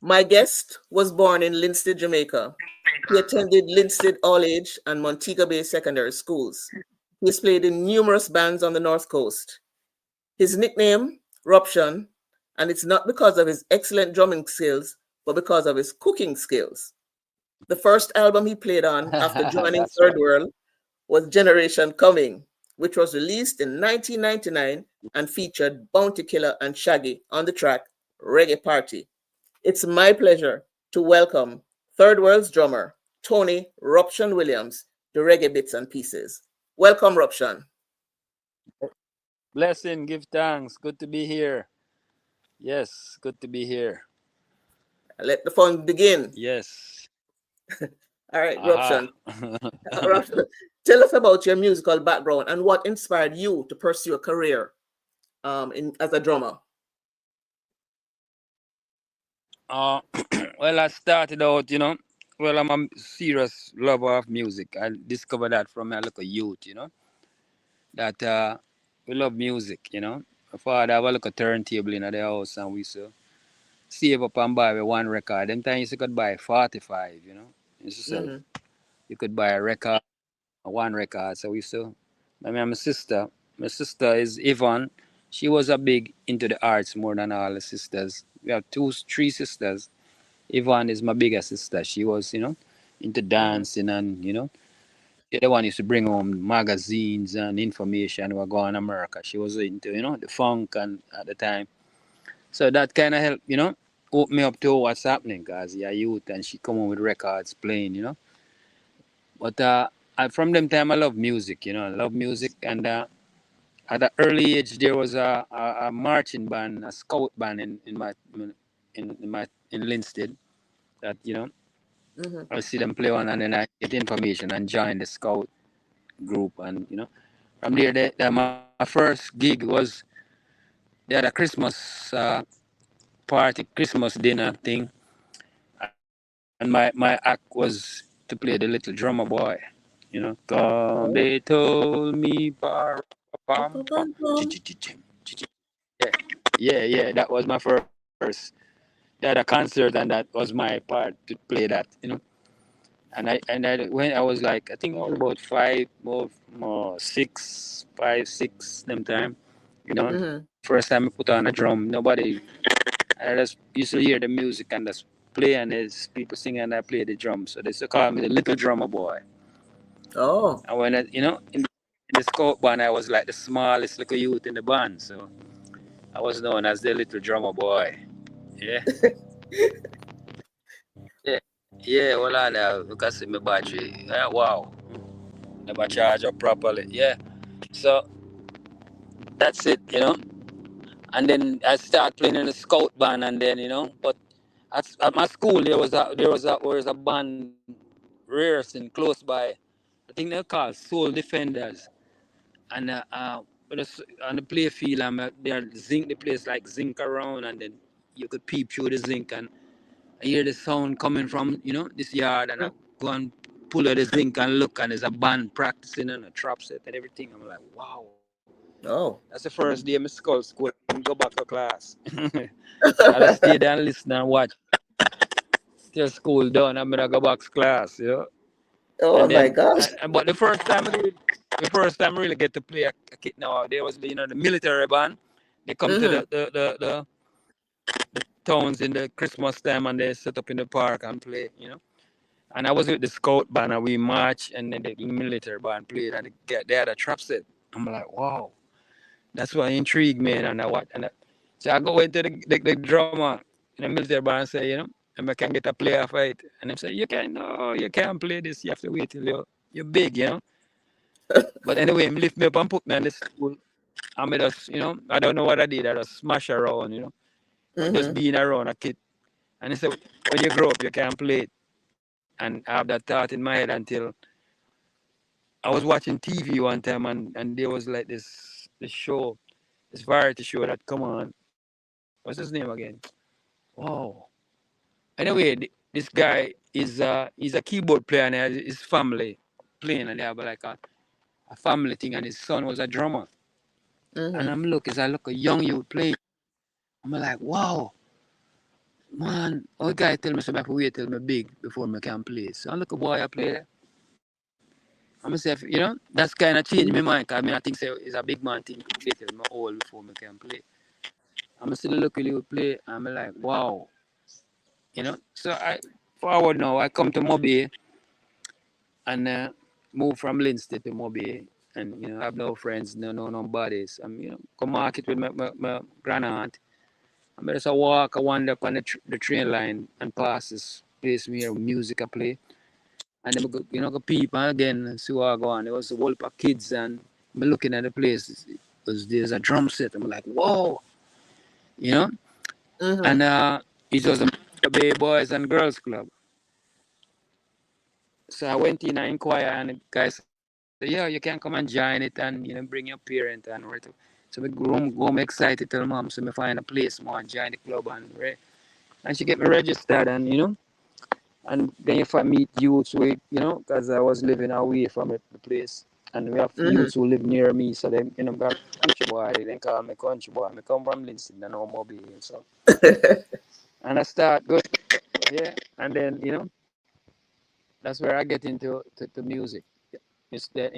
My guest was born in Linstead, Jamaica. He attended Linstead All Age and Montego Bay Secondary Schools. He has played in numerous bands on the North Coast. His nickname, Ruption, and it's not because of his excellent drumming skills, but because of his cooking skills. The first album he played on after joining That's Third right. World was Generation Coming, which was released in 1999 and featured Bounty Killer and Shaggy on the track Reggae Party. It's my pleasure to welcome Third World's drummer, Tony Ruption Williams, to Reggae Bits and Pieces. Welcome, Ruption. Blessing, give thanks. Good to be here. Yes, good to be here. Let the fun begin. Yes. All right, Aha. Ruption. Ruption, tell us about your musical background and what inspired you to pursue a career as a drummer. uh, well, I started out, well, I'm a serious lover of music. I discovered that from a little youth, that we love music. My father have a little turntable in the house and we used to save up and buy one record. Them times you could buy 45. You used to sell. Mm-hmm. You could buy a record, one record. So we used to, I mean, my sister is Yvonne. She was a big into the arts more than all the sisters. We have three sisters. Yvonne is my bigger sister. She was, into Mm-hmm. dancing and the one used to bring home magazines and information what going on in America. She was into, the funk and at the time. So that kind of helped, open me up to what's happening because you're youth and she come on with records playing. But from them time I love music, I love music and at an early age there was a marching band, a scout band in Linstead that Mm-hmm. I see them play on and then I get information and join the scout group and from there my first gig was they had a Christmas party, Christmas dinner thing, and my act was to play the little drummer boy. Come they told me pam pam yeah, yeah, that was my first. They had a concert and that was my part to play that. And I when I was like I think I was about more 6, 5, 6 them time. Mm-hmm. First time I put on a drum, nobody I just used to hear the music and just play and there's people singing and I play the drums. So they used to call me the little drummer boy. Oh. And when in the scout band I was like the smallest little youth in the band. So I was known as the little drummer boy. Yeah. Yeah. Yeah, well I know because of my battery. Yeah, wow. Never charge up properly. Yeah. So that's it. And then I started playing in the scout band and then but at my school there was a band rehearsing close by. I think they're called Soul Defenders. And but on the play field they zinc the place like zinc around and then you could peep through the zinc and I hear the sound coming from this yard and I go and pull out the zinc and look and there's a band practicing and a trap set and everything. I'm like, wow. That's the Oh. first day of my school and go back to class. I just stay there and listen and watch till school done. I'm gonna go back to class. Oh And my then, gosh. but the first time I really get to play a kit now, there was the military band. They come to Mm-hmm. the towns in the Christmas time and they set up in the park and play. And I was with the scout band and we marched and then the military band played and they had a trap set. I'm like, wow. That's what intrigued me, and I what and so I go into the drummer in the military band and say, and I can get a player fight, and them say, you can't play this. You have to wait till you're big. But anyway, him lift me up and put me on the stool. I mean, I don't know what I did. I just smash around, just Mm-hmm. being around a kid. And he said, when you grow up, you can't play it. And I have that thought in my head until I was watching TV one time, and there was like this show, this variety show that come on. What's his name again? Oh, anyway, this guy is a keyboard player and he has his family playing and they have like a family thing and his son was a drummer. And Mm-hmm. as I look a young youth play, I'm like, wow, man, oh guy tell me so I have to wait till me big before me can play. So I look a boy I play. I'm say, that's kind of changed my mind. Cause I mean, I think say it's a big man thing to wait till me old before me can play. I'm still look at you play. I'm like, wow, So I forward now. I come to Moby and move from Lindsay to Moby, and have no friends, no nobodies. I'm come market with my grand aunt. I'm just a walk, I wander up on the train line and pass this place where music I play. And then go, go peep again and see what I go on. There was a whole heap of kids and I'm looking at the place. There's a drum set. I'm like, whoa, you know? Mm-hmm. And it was a Bay Boys and Girls Club. So I went in and inquired and the guy said, yeah, you can come and join it and, bring your parent and where to. So we go excited, tell mom, so me find a place, more and join the club and she get me registered and then if I meet youths with, because I was living away from the place. And we have Mm-hmm. youths who live near me, so they, got country boy, they call me country boy. I come from Lincoln, I know Mobile and stuff. And I start going, yeah, and then, that's where I get into to music. It's that,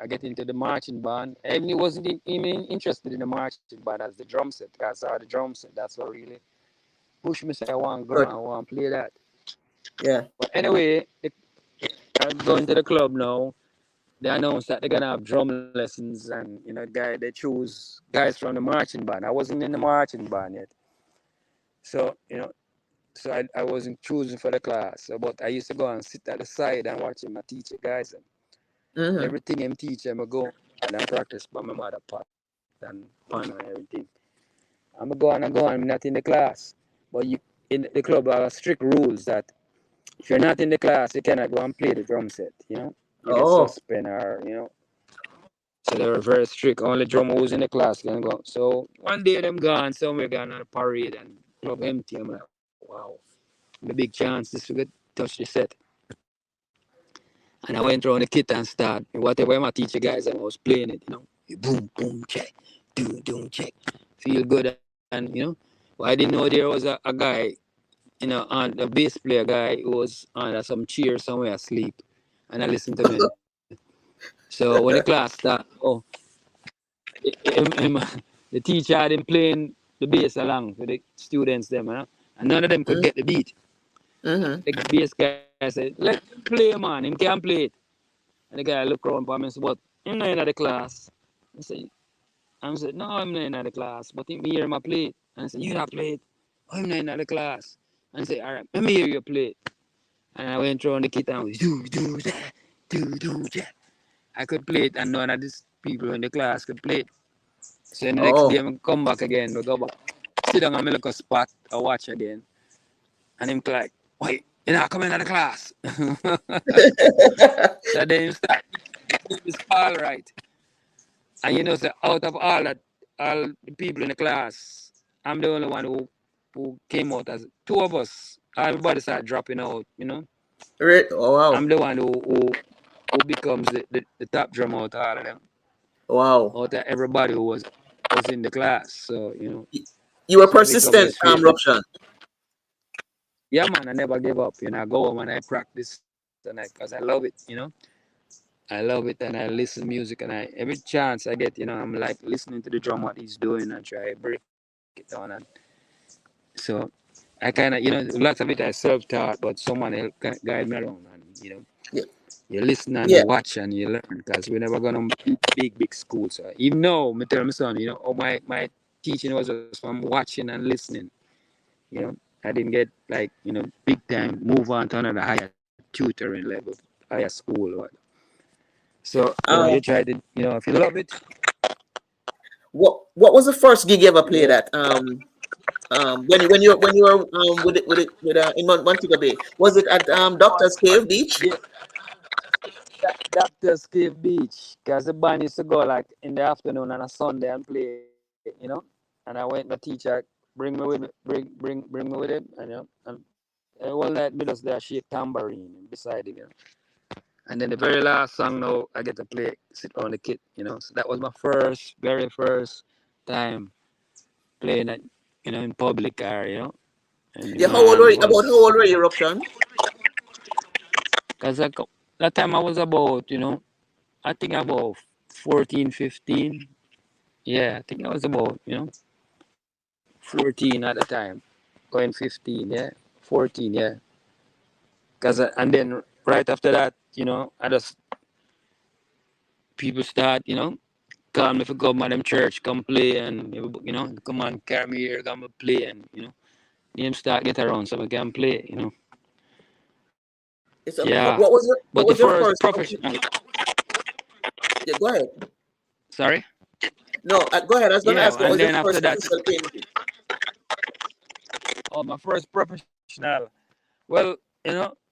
I get into the marching band. And he wasn't even interested in the marching band as the drum set. I saw the drum set, that's what really pushed me, say I want to go and Good. I want to play that. Yeah. But anyway, I'm going to the club now. They announced that they're gonna have drum lessons, and they choose guys from the marching band. I wasn't in the marching band yet, so I wasn't choosing for the class. So, but I used to go and sit at the side and watch my teacher guys and Mm-hmm. everything him teach him. I go and I practice by my mother pot and pan and everything. I'm not in the class, but you in the club are strict rules that if you're not in the class, you cannot go and play the drum set. You get Oh. suspended or So they were very strict. Only drummer who's in the class can go. So one day them gone, somewhere gone on a parade and club empty. I'm like, wow, the big chance this will get touch the set. And I went around the kit and start whatever my teacher guys and I was playing it, boom, boom, check, do, check. Feel good and But I didn't know there was a guy, on the bass player guy who was under some chair somewhere asleep. And I listened to me. So when the class start, him, the teacher had him playing the bass along for the students them, and none of them could get the beat. Mm-hmm. The bass guy said, "Let him play, man. Him can't play it." And the guy looked around for me and said, "But him not in the class." I said, "No, I'm not in the class, but him hear him play it." And I said, "You not play it? Oh, I'm not in the class." And I said, "All right, let me hear you play it." And I went around the kit and was do that, do that. I could play it, and none of these people in the class could play it. So the next day, Oh. I come back again. We go back, sit down and look a spot, I watch again. And him like, wait, you're not coming out of class. So then him start, it's all right. And so out of all the people in the class, I'm the only one who came out as two of us. Everybody started dropping out. Right. Oh, wow. I'm the one who becomes the top drummer out of all of them, Wow. out of everybody who was in the class. So, You were so I become the persistent, straight. Ruption. Yeah, man, I never give up. I go home and I practice and because I love it. I love it and I listen to music and every chance I get, I'm like listening to the drum what he's doing and try to break it down and so I kind of lots of it I self-taught but someone else guide me around and Yeah. you listen and you Yeah. watch and you learn because we never gonna big school. So even though me tell my son, my teaching was just from watching and listening. You know, I didn't get like big time move on to another higher tutoring level, higher school. Or so you Um, try to if you love it, what was the first gig you ever played yeah. at? When you were with in Montego Bay, was it at Doctor's Cave Beach? Yeah, Doctor's Cave Beach, because the band used to go like in the afternoon on a Sunday and play. And I went, my teacher bring me with me, bring me with him, and all night me just there shake tambourine beside him. And then the very last song now I get to play, sit on the kit. So that was my very first time playing at in public or And Yeah, how old were man you? About how was, old were you, Ruption? because that time I was about, I think about 14, 15. Yeah, I think I was about, 14 at the time, going 15, yeah, 14, yeah. And then right after that, I just, people start, come if you come on them church, come play, and, come on, carry me here, come play, and, them start get around so we can play, It's a, Yeah. But the what was your first first professional, yeah, go ahead. sorry? No, go ahead. I was gonna Yeah, ask what and was your then after first that, official playing gig? oh, my first professional. Well,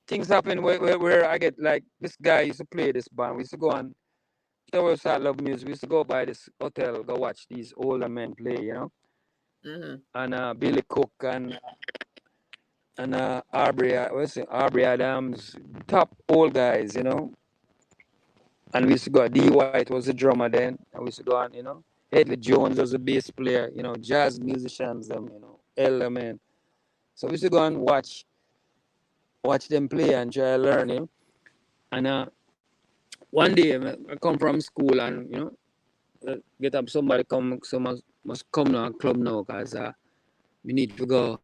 things happen where I get like this guy used to play this band. We used to go on Tower Love Music. We used to go by this hotel, go watch these older men play, Mm-hmm. and Billy Cook and Aubrey Adams, top old guys, And we used to go. D White was the drummer then. And we used to go on, Eddie Jones was the bass player, jazz musicians, Element. So we used to go and watch them play and try to learn, And one day I come from school and get up somebody must come to a club now because we need to go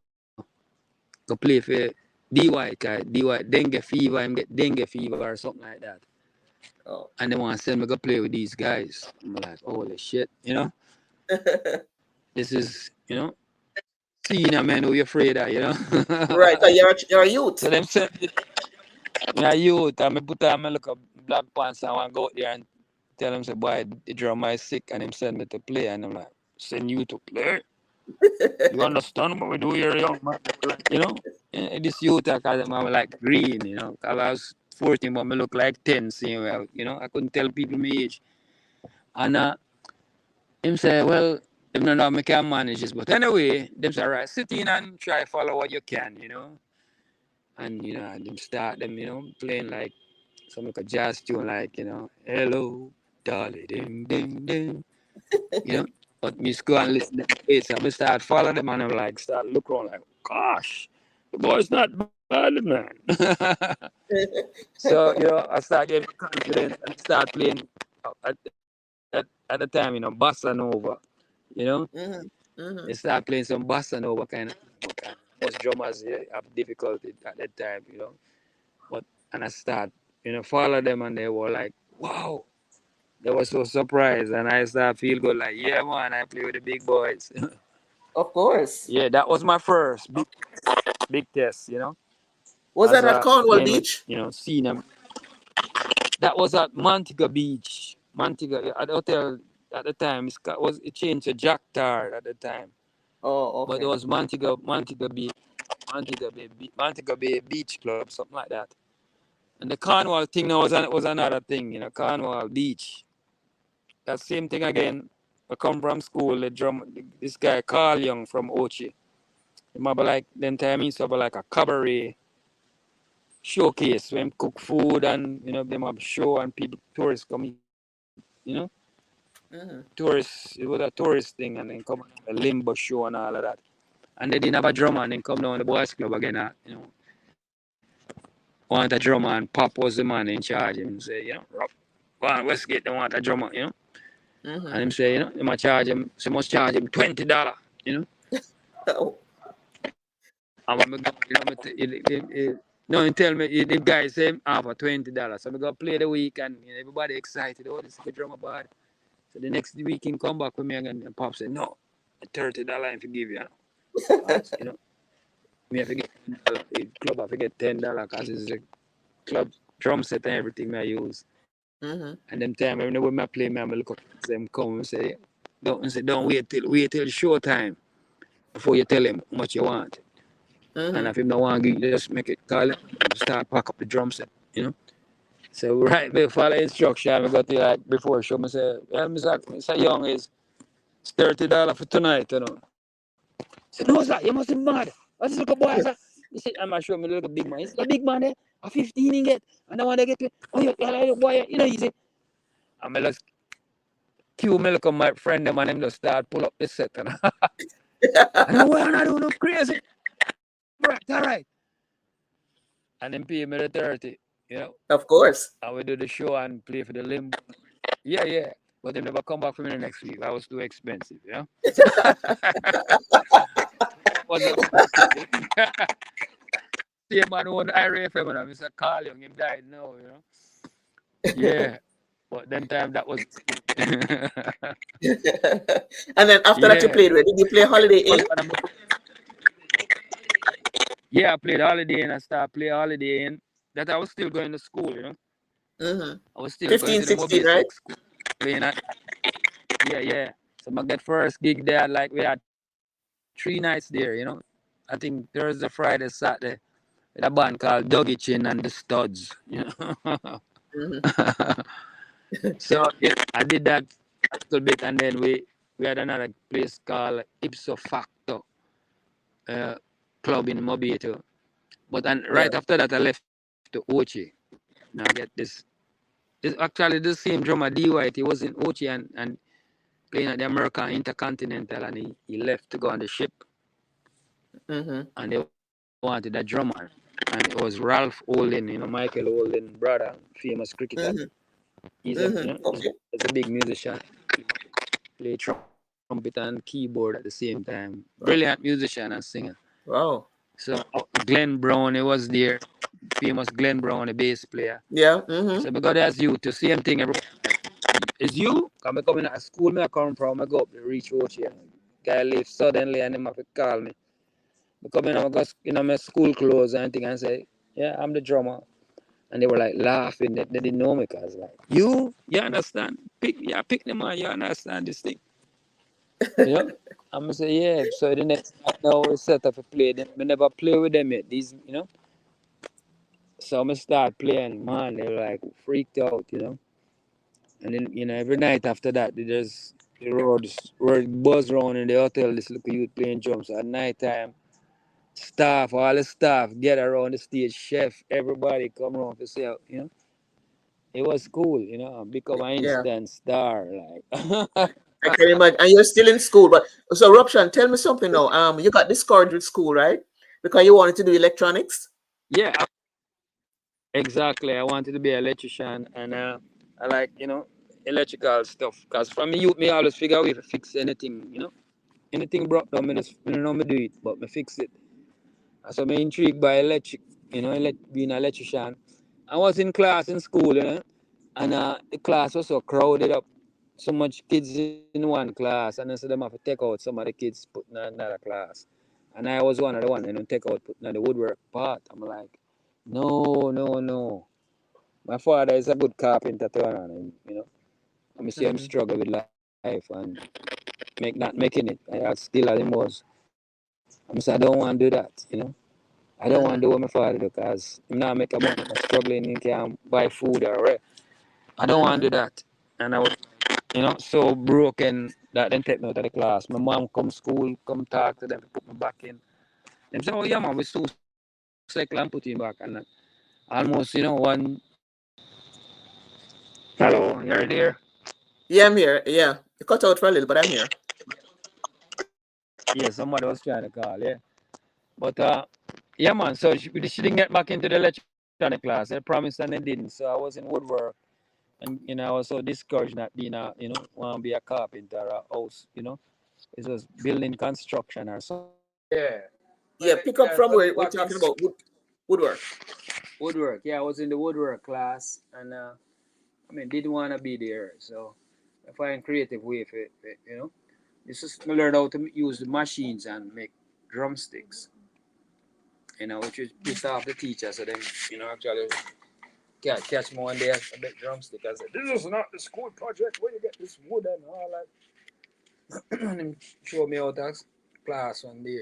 play for D White guy. D White dengue fever and get dengue fever or something like that. Oh. And they want to send me go play with these guys. I'm like, holy shit, This is, seeing a man who you're afraid of, Right, 'cause you're a youth. So them send me a youth and me put on my look a black pants and I want to go out there and tell him, say, boy, the drummer is sick and him send me to play. And I'm like, send you to play? You understand what we do here, young man? This youth, because I'm like green, because I was 14, but I look like 10, seeing well, I couldn't tell people my age. And him say, well, them don't know how I can manage this. But anyway, them say, right, sit in and try follow what you can, And, them start them, playing like some like a jazz tune, like, hello, darling, ding, ding, ding, you know. But me go and listen to the bass, and I start following them, and I'm like, start look around, like, gosh, the boy's not bad, man. So, I start getting confident and start playing at the time, bossa nova, you know. Mm-hmm. They Mm-hmm. start playing some bossa nova kind of. Most drummers have difficulty at that time, But and I start, follow them, and they were like, wow. They were so surprised, and I start feel good, like, yeah, man, I play with the big boys. Of course. Yeah, that was my first big test, Was as that at a Cornwall playing with, Beach? seeing them. That was at Montego Beach, Montego at the hotel at the time. It changed to Jack Tar at the time, Oh, but it okay. was Montego Bay Beach Club, something like that. And the Cornwall thing now was another thing, Cornwall Beach. That same thing again. I come from school, this guy Carl Young from Ochi. Remember like then time he used to have like a cabaret showcase when cook food and them have show and people tourists come Mm-hmm. tourists, it was a tourist thing and then come a limbo show and all of that. And they didn't have a drummer and then come down to the boys club again, want a drummer and Pop was the man in charge and say, Rob, go on Westgate, they want a drummer. Mm-hmm. And him say, they must charge him, they must charge him $20, you know. Oh. And when we go, no, he tell me, the guy say half for $20. So we go play the week and everybody excited, oh, this is a drummer bad. So the next week he come back with me again and Pop said, no, $30 if you give you. Because, me have to get $10, the club have to get $10 because it's a club drum set and everything I use. Mm-hmm. And them time when I play, I look up them come and say, don't wait till show time before you tell him how much you want. And Mm-hmm. if him don't want to just make it call him, start pack up the drum set. So right before the instruction, we got to like before show me say, yeah, Mr. Young it's $30 for tonight. I said, no, sir, you must be mad. What's this little boy, sir? He said, I'm not sure me look a big man. He said, a big man there, a 15 in get. And I want to get to, oh, you little boy, he said, I'm just cue me look at my friend them and them just start pull up the set. And I'm like, well, I don't know, crazy. and then pay me the 30, Of course. and we do the show and play for the limb. Yeah, yeah. But they never come back for me the next week. That was too expensive. Wasn't same man who owned IRFM and Mr. Carl Young, him died now. Yeah. But then time that was And then after that, you yeah. played where? Did you play Holiday Inn? Yeah, I played Holiday Inn. I started playing Holiday Inn. That I was still going to school. Mm-hmm. I was still going 15, to the 16, mobile right? tech school. Playing at, yeah. So my get first gig there, like we had 3 nights there. I think Thursday, Friday, Saturday, with a band called Dougie Chin and the Studs. Mm-hmm. So yeah, I did that a little bit, and then we had another place called Ipso Facto uh, club in Mobito. But and Yeah. right after that, I left to Ochi. Now get this actually the same drummer D White. He was in Ochi and playing at the American Intercontinental, and he left to go on the ship, Mm-hmm. and they wanted a drummer, and it was Ralph Holden, Michael Holden brother, famous cricketer. Mm-hmm. He's Okay. a big musician. Play trumpet and keyboard at the same time. Brilliant Wow. musician and singer. Wow. So Glenn Brown, he was there. Famous Glenn Brown, a bass player. Yeah. Mm-hmm. So because that's you, to same thing. It's you. Come I come in at school, me I come from. I go up to reach out here. Guy leave suddenly and him have to call me. I come in, I go my school clothes and thing and say, yeah, I'm the drummer. And they were like laughing. They didn't know me because like, you understand? Pick them on, you understand this thing. I'm gonna say, yeah. So the next night now we set up a play. Then we never play with them yet. These. So I'm gonna start playing. Man, they were like freaked out. And then every night after that, they just the road buzz around in the hotel. This little youth playing drums at night time. All the staff get around the stage. Chef, everybody come around to say. It was cool. Become an Yeah. instant star. Like, I can imagine. And you're still in school, but so Ruption, tell me something now. You got discouraged with school, right? Because you wanted to do electronics. yeah, exactly. I wanted to be an electrician, and I like electrical stuff. Cause from me youth, me always figure out to fix anything. Anything broke down, me just know me do it, but me fix it. So I'm intrigued by electric, being an electrician. I was in class in school, and the class was so crowded up, so much kids in one class, and then so them have to take out some of the kids put in another class. And I was one of the one, take out put in the woodwork part. I'm like, no, no, no. My father is a good carpenter too, and I see him Mm-hmm. struggle with life and not making it. I as still as him was. I say I don't want to do that. I don't want to do what my Mm-hmm. father do because I'm not making money. I'm struggling and can't buy food or rent. I don't want to Mm-hmm. do that. And I was, so broken that then take me out of the class. My mom come school, come talk to them, put me back in. Them say, oh yeah, man, we so cycle and put you back. And almost, hello, you're there. Yeah, I'm here. Yeah. You cut out for a little, but I'm here. Yeah, somebody was trying to call, yeah. But yeah, man. So she didn't get back into the electronic class. They promised and they didn't. So I was in woodwork, and I was so discouraged not being want to be a carpenter or a house. It was building construction or something. Yeah. Yeah, But pick up from but where then we're back in talking about woodwork. woodwork. Yeah, I was in the woodwork class, and didn't want to be there. So I find creative way for it. This is I learned how to use the machines and make drumsticks. Which is pissed off the teacher. So then, actually catch me one day a big drumstick. I said, "This is not the school project. Where you get this wood and all that?" And him show me how to class one day.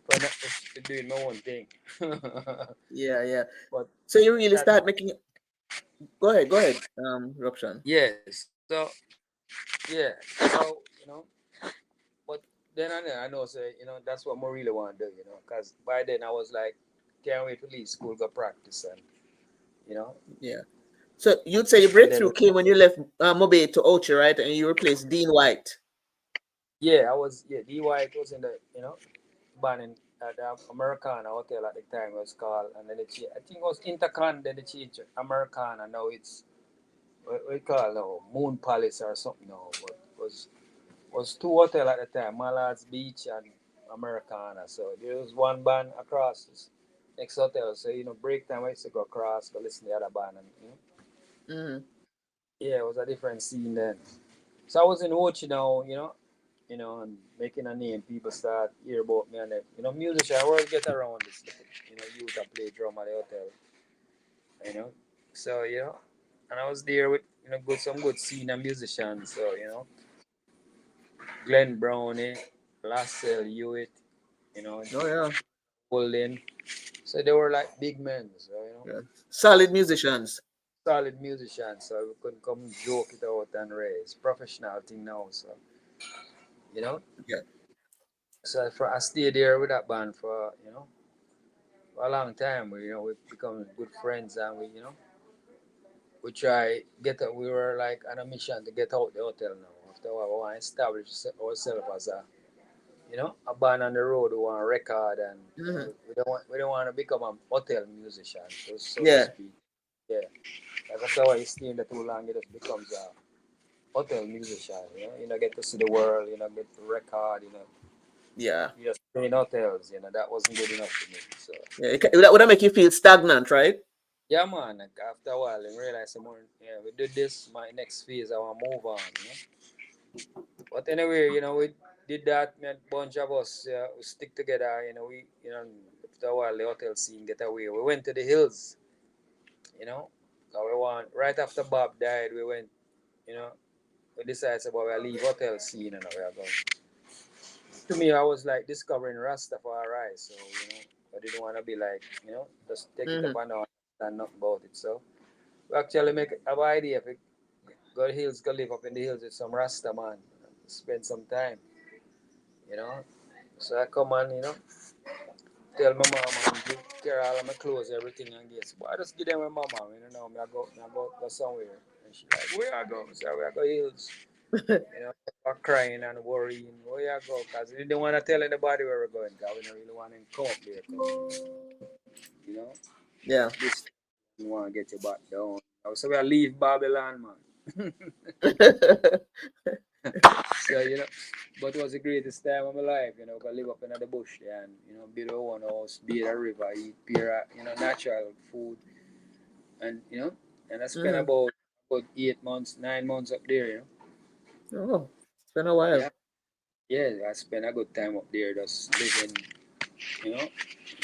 But not just doing my own thing. Yeah, yeah. But So you really that, start making. Go ahead. Ruption. yeah. So yeah. But then I know say that's what I really want to do. Because by then I was like, can't wait to leave school, go practice, and you know, Yeah. So you'd say your and then breakthrough came when you left Mobe to Ochi, right? And you replaced Dean White. yeah, I was D White was in the band in at the Americana Hotel at the time it was called, and then I think it was Intercon. Then they changed Americana. Now it's what we call it now, Moon Palace or something now. But was two hotel at the time, Mallards Beach and Americana. So there was one band across this next hotel. So break time I used to go across, go listen to the other band, and Mm-hmm. yeah, it was a different scene then. So I was in Ochi now, and making a name. People start hear about me, and then, musician. I always get around this, youth that play drum at the hotel, you know. So and I was there with some good senior musicians. So Glenn Brownie, Lassell Hewitt, Oh yeah. Holden. So they were like big men. So Yeah. Solid musicians. solid musicians. So we couldn't come joke it out and raise professional thing now. So you know. Yeah. So I stayed there with that band for a long time. We become good friends, and we try get out. We were like on a mission to get out the hotel now. After a while, we want to establish ourselves as a band on the road. We want to record, and Mm-hmm. we don't want to become a hotel musician, so to Yeah. speak. Yeah, like after a while, you stay in there too long, it just becomes a hotel musician. You get to see the world. Get to record. Yeah. You just play in hotels. That wasn't good enough for me. So. Yeah. That would make you feel stagnant, right? Yeah, man. Like after a while, I realized more. Yeah, we did this. My next phase, I want to move on. But anyway, we did that. Me and bunch of us, we stick together. After a while, the hotel scene get away. We went to the hills. You know, 'Cause we want right after Bob died. We went. You know, we decided about we leave hotel scene and we are going. To me, I was like discovering Rastafari. So I didn't want to be like just take it Mm-hmm. up and down and nothing about it. So we actually have an idea if we go to hills, go live up in the hills with some Rasta man, spend some time, you know. So I come and tell my mama and give care all of my clothes, everything and guess. But I just give them my mama, me I go somewhere. And she like, where I go? So I go hills, I crying and worrying, where I go? Because we didn't want to tell anybody where we're going, because we don't really want to come up there, you know, Yeah. this you want to get your back down. So we leave Babylon, man. So, but it was the greatest time of my life, go live up in the bush there and, build a one house, be a river, eat pure, natural food. And, and I spent Mm-hmm. about 8 months, 9 months up there, Oh, it's been a while. Yeah. Yeah, I spent a good time up there just living,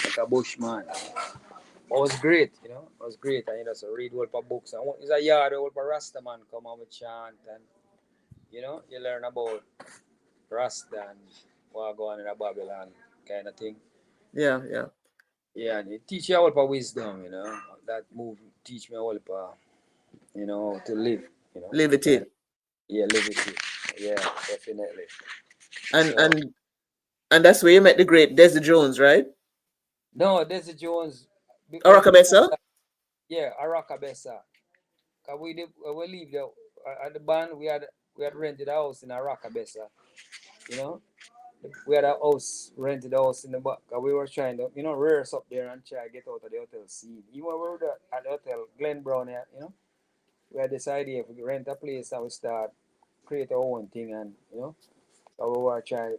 like a bushman. It was great, It was great. And, so read all the books. And it's a yard, all the Rasta man come out with chant and, you learn about Rasta and what go on in a Babylon kind of thing. Yeah. Yeah. Yeah, and it teach you all for wisdom, That move teach me all for, to live, Levity. kind yeah, live it. Yeah, definitely. And So and and that's where you met the great Desi Jones, right? no, Desi Jones before Orakabesa? that, yeah, Araka Besa. Cause we leave at the band we had rented a house in Araka Besa, you know. We had a house, rented a house in the back. We were trying to, rehearse up there and try to get out of the hotel scene. Even when we were at the hotel, Glen Brown, we had this idea if we rent a place and we start create our own thing and, so we were trying,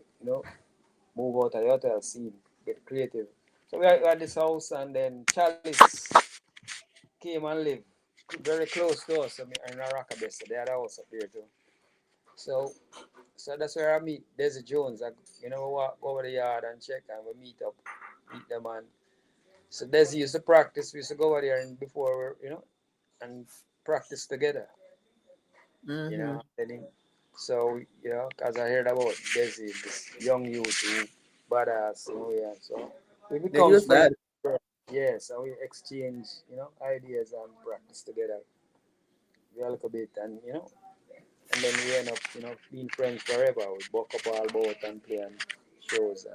move out of the hotel scene, get creative. So we had this house and then Chalice came and lived very close to us in Rockabessa. They had a house up there too. So So that's where I meet Desi Jones. We walk over the yard and check and we meet them and so Desi used to practice. We used to go over there and before and practice together. Mm-hmm. Then so cause I heard about Desi, this young youth who badass, yeah. So we Yeah, he become was friends. bad. Yeah, so we exchange, ideas and practice together a little bit and then we end up, being friends forever. We buck up all both and play and shows.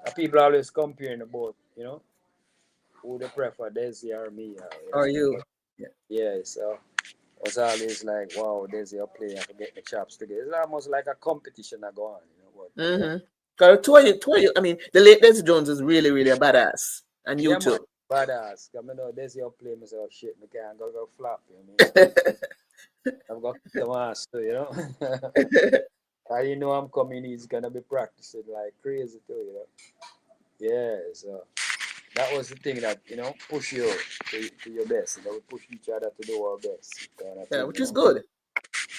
And people always comparing the both, who they prefer, Desi or me. Or So, you? but Yeah. yeah, so it was always like, wow, Desi will play and forget the chops together. It's almost like a competition that go on, But yeah, Mm-hmm. I mean, the late Des Jones is really, really a badass. And you Yeah, man. too. Badass. Cause I know this your play myself shit. I can't go flop. You know what I mean? I've got the master, you know. And you know I'm coming, he's gonna be practicing like crazy too, you know. Yeah, so that was the thing that, you know, push you to your best. You know, we push each other to do our best kind of Yeah, thing, which you is know. good.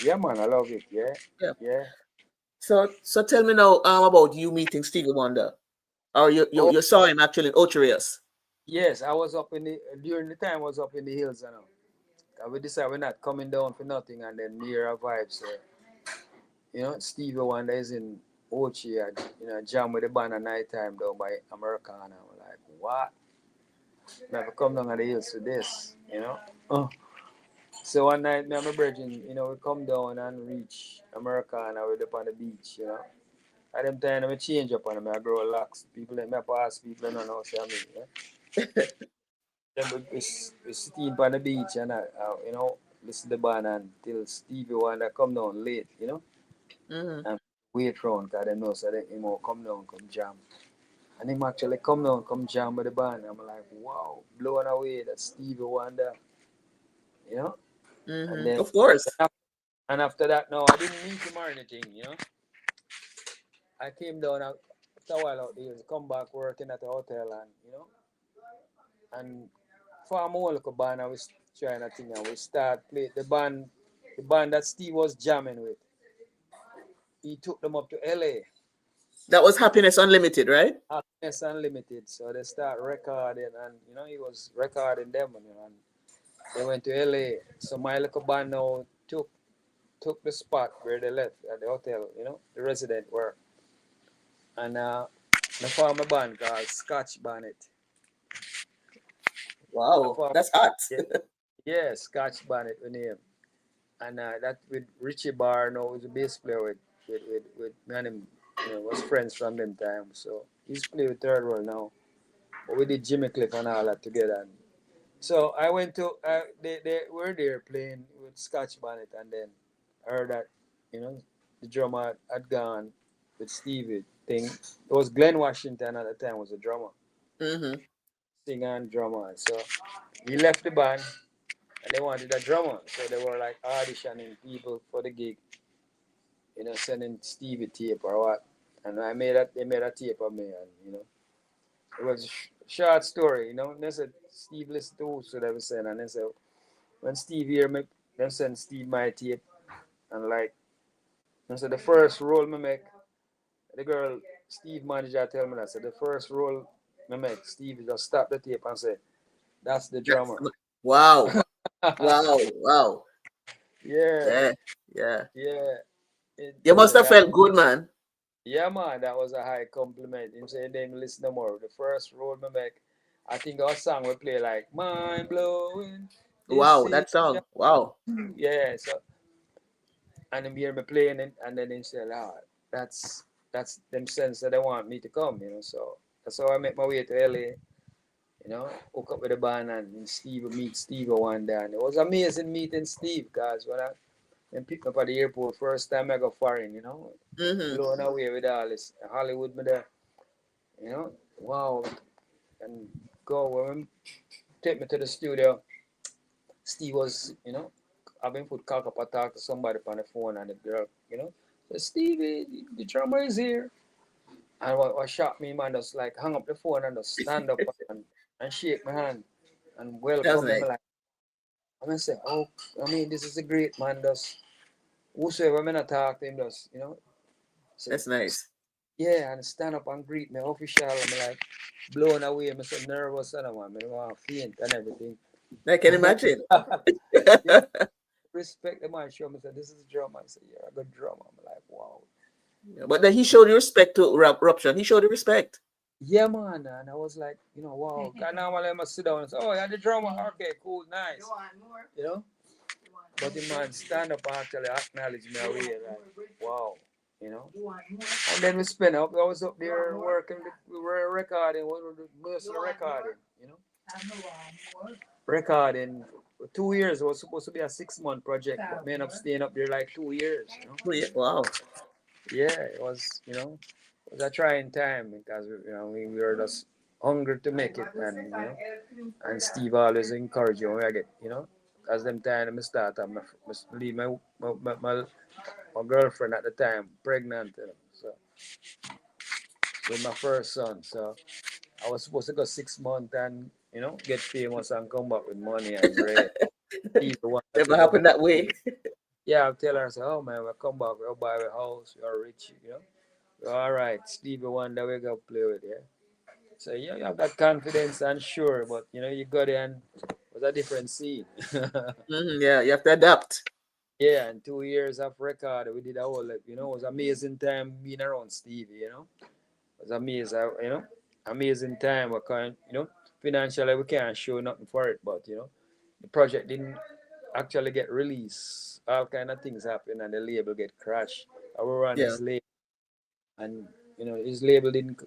Yeah man, I love it, yeah. Yeah. Yeah. So tell me now about you meeting Stevie Wonder. Or Oh you saw him actually in Ocherius. yes, I was up in the during the time I was up in the hills, you know. And we decided we're not coming down for nothing and then near our vibes. So, you know, Stevie Wonder is in Ochi and you know, jam with the band at night time down by Americana. I'm like, what? Never come down on the hills to this, you know? So one night, me and my brethren, you know, we come down and reach Americana, we're up on the beach, you know. At them time, I change up on me, I grow locks. People let me pass, people don't know, say I mean, yeah. Then we sitting on the beach and, you know, listen to the band until Stevie Wonder come down late, you know. Mm-hmm. And wait round, because they know, so they, you know, come down, come jam. And him actually come down, come jam with the band. I'm like, wow, blown away that Stevie Wonder, you know. And Mm-hmm. then, Of course. and after that, no, I didn't meet him or anything, you know. I came down after a while out there, come back working at the hotel, and you know, and for a more local band, I was trying a thing, and we start play the band that Steve was jamming with. He took them up to LA, That was Happiness Unlimited, right? Happiness Unlimited. So they start recording, and you know, he was recording them, you know, and they went to LA. So my local band now took the spot where they left at the hotel, you know, the resident were, and the former band called Scotch Bonnet. I Wow, form, that's hot. yeah, yeah, Scotch Bonnet with name. And that with Richie Barno was a bass player with me and him, you know, was friends from them time. So he's playing with Third World now. But we did Jimmy Cliff and all that together. And so I went to they were there playing with Scotch Bonnet, and then I heard that, you know, the drummer had gone with Stevie thing. It was Glenn Washington at the time was a drummer. Mm-hmm. Singer and drummer. So he left the band and they wanted a drummer. So they were like auditioning people for the gig, you know, sending Stevie tape or what. And they made a tape of me, and you know, it was a short story, you know. And they said Steve listened to so they were saying, and they said when Steve hear me, they send Steve my tape, and like, and so the first role me make, the girl Steve manager tell me that, so the first role me make, Steve just stop the tape and say, "That's the That's drummer." wow. Wow. Wow. Yeah, Yeah. Yeah. yeah. You He must said have that. felt good, man. Yeah, man, that was a high compliment. Him say, "Then listen no more." The first role me make, I think our song we play like "Mind Blowing." This Wow, is that song. Wow. yeah. So and him hear me playing it, and then him say, "Ah, that's them sense that they want me to come," you know. So that's how I make my way to LA. You know, hook up with the band and Steve meet Steve one day, and it was amazing meeting Steve, guys. When I and picked up at the airport first time I go foreign, you know, Mm-hmm. blown away with all this Hollywood me there, you know, wow, and go when take me to the studio. Steve was, you know, having put cock up a talk to somebody on the phone, and the girl, you know, said, Stevie, the drummer is here. And what shocked me, man, just like hang up the phone and just stand up and shake my hand and That was welcome me. nice. Like, I'm gonna say, oh, I mean, this is a great man. Just whosoever I'm gonna talk to him, just, you know, say, That's nice. yeah, and stand up and greet me official. I'm like blown away. I'm so nervous and I want to faint and everything. I can imagine. Yeah, respect the man. Show me, say, this is a drummer. I say, you're a good drummer. I'm like, wow. But then he showed you respect to Ruption. He showed you respect. Yeah, man. And I was like, you know, wow. Cause normally I must sit down and say, oh, you're the drummer. Okay, cool, nice. You know? But the man stand up and actually acknowledge me away. Like, wow. You know? And then we spent up. I was up there working. We were recording. What were the mostly recording? You know? Recording. 2 years. It was supposed to be a 6 month project. But me end up staying up there like 2 years. You know? Oh, yeah. Wow. Yeah, it was, you know. was a trying time because we were just hungry to make it, and Steve always encouraged you when I get, because them time I start, I leave my girlfriend at the time pregnant, so with my first son. So I was supposed to go 6 months and get famous and come back with money and bread. Steve the one that Never said, "Oh, happened that way. yeah," I'll tell her, I say, "Oh man, we'll come back, we'll buy a house, we're rich, All right, Steve the one that we go play with, yeah." So yeah, you have that confidence and sure, but you got there and it was a different scene. Yeah, you have to adapt. Yeah, and 2 years of record, we did a whole, it was amazing time being around Stevie, It was amazing, amazing time. We can't, financially we can't show nothing for it, but the project didn't actually get released. All kind of things happen, and the label get crashed. I were on Yeah. his label, and his label didn't,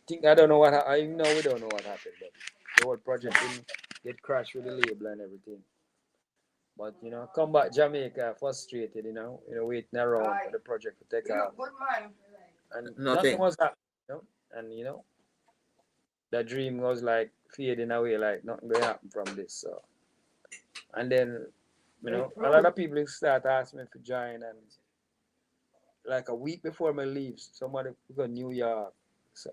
think I don't know what I know we don't know what happened, but the whole project didn't get crashed with the label and everything. But come back Jamaica frustrated, waiting around for the project to take off, and nothing Nothing. was happening, and the dream was like fading away, like nothing going to happen from this. So, and then a lot of people start asking me to join, and like a week before my leave, somebody go to New York. So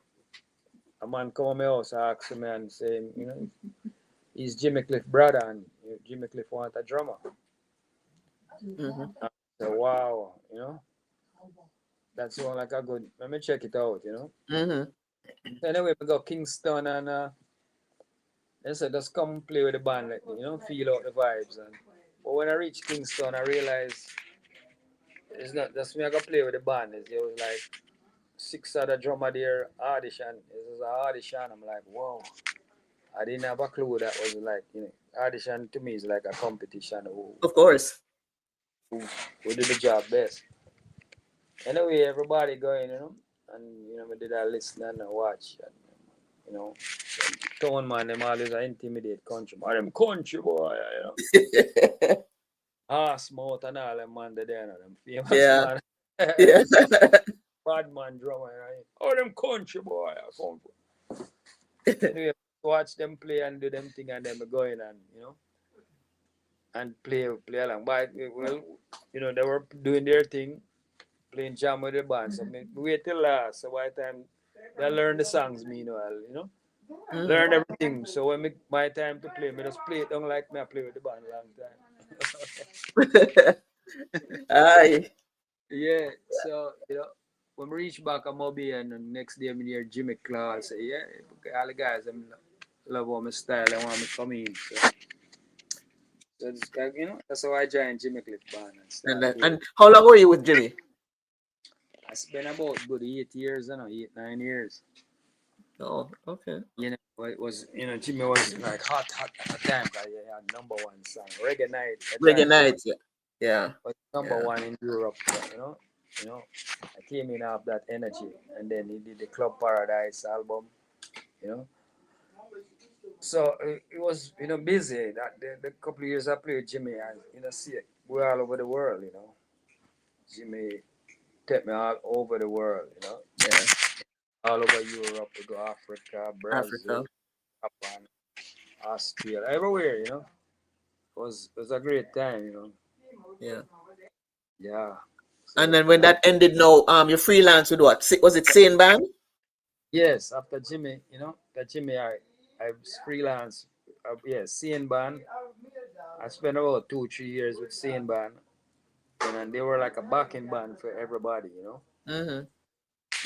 a man come to my house, ask me and say, he's Jimmy Cliff brother, and Jimmy Cliff want a drummer. Mm-hmm. So wow, that's one like a good. Let me check it out, Mm-hmm. So anyway, we go Kingston, and they said just come play with the band, like feel out the vibes. And but when I reached Kingston, I realized it's not just me. I got play with the band. There was like six other drummer there audition. It was an audition. I'm like, whoa. I didn't have a clue that was like, audition to me is like a competition Of course. who, who did the job best. Anyway, everybody going, and we did a listen and a watch, and tone man, them always intimidate country, but them country boy, mouth and all them man there, them famous Yeah. man, Yeah. bad man drummer, oh them country boy, anyway, watch them play and do them thing, and them going and and play along. But well, they were doing their thing, playing jam with the band. So me wait till last. So by the time they learn the songs, meanwhile, Mm-hmm. learn everything. So when my time to play, me just play it don't like me. I play with the band a long time. Aye. Yeah. So when we reach back at Moby, and the next day me hear Jimmy Claw say, yeah, all the guys them love how my style. They want me to come in. So it's, that's how I joined Jimmy Cliff band and And start then, playing. and how long were you with Jimmy? I spent about good 8 years, 8, 9 years. Oh, okay. But it was, Jimmy was like hot at the time because he had number one song, Reggae Night at the Reggae time. nights. Yeah. Yeah. Was number Yeah. one in Europe, I came in off that energy, and then he did the Club Paradise album, you know. So it was, busy. That the couple of years I played Jimmy, and see it, we're all over the world, Jimmy take me all over the world, Yeah. all over Europe, we go Africa, Brazil, Africa. Japan, Australia, everywhere, it was a great time, Yeah. Yeah. And So then when that ended, now you freelance with what? Was it Sane Band? yes, after Jimmy, I was freelance. Yeah, CN band. I spent about 2 3 years with CN band, and they were like a backing band for everybody. Mm-hmm.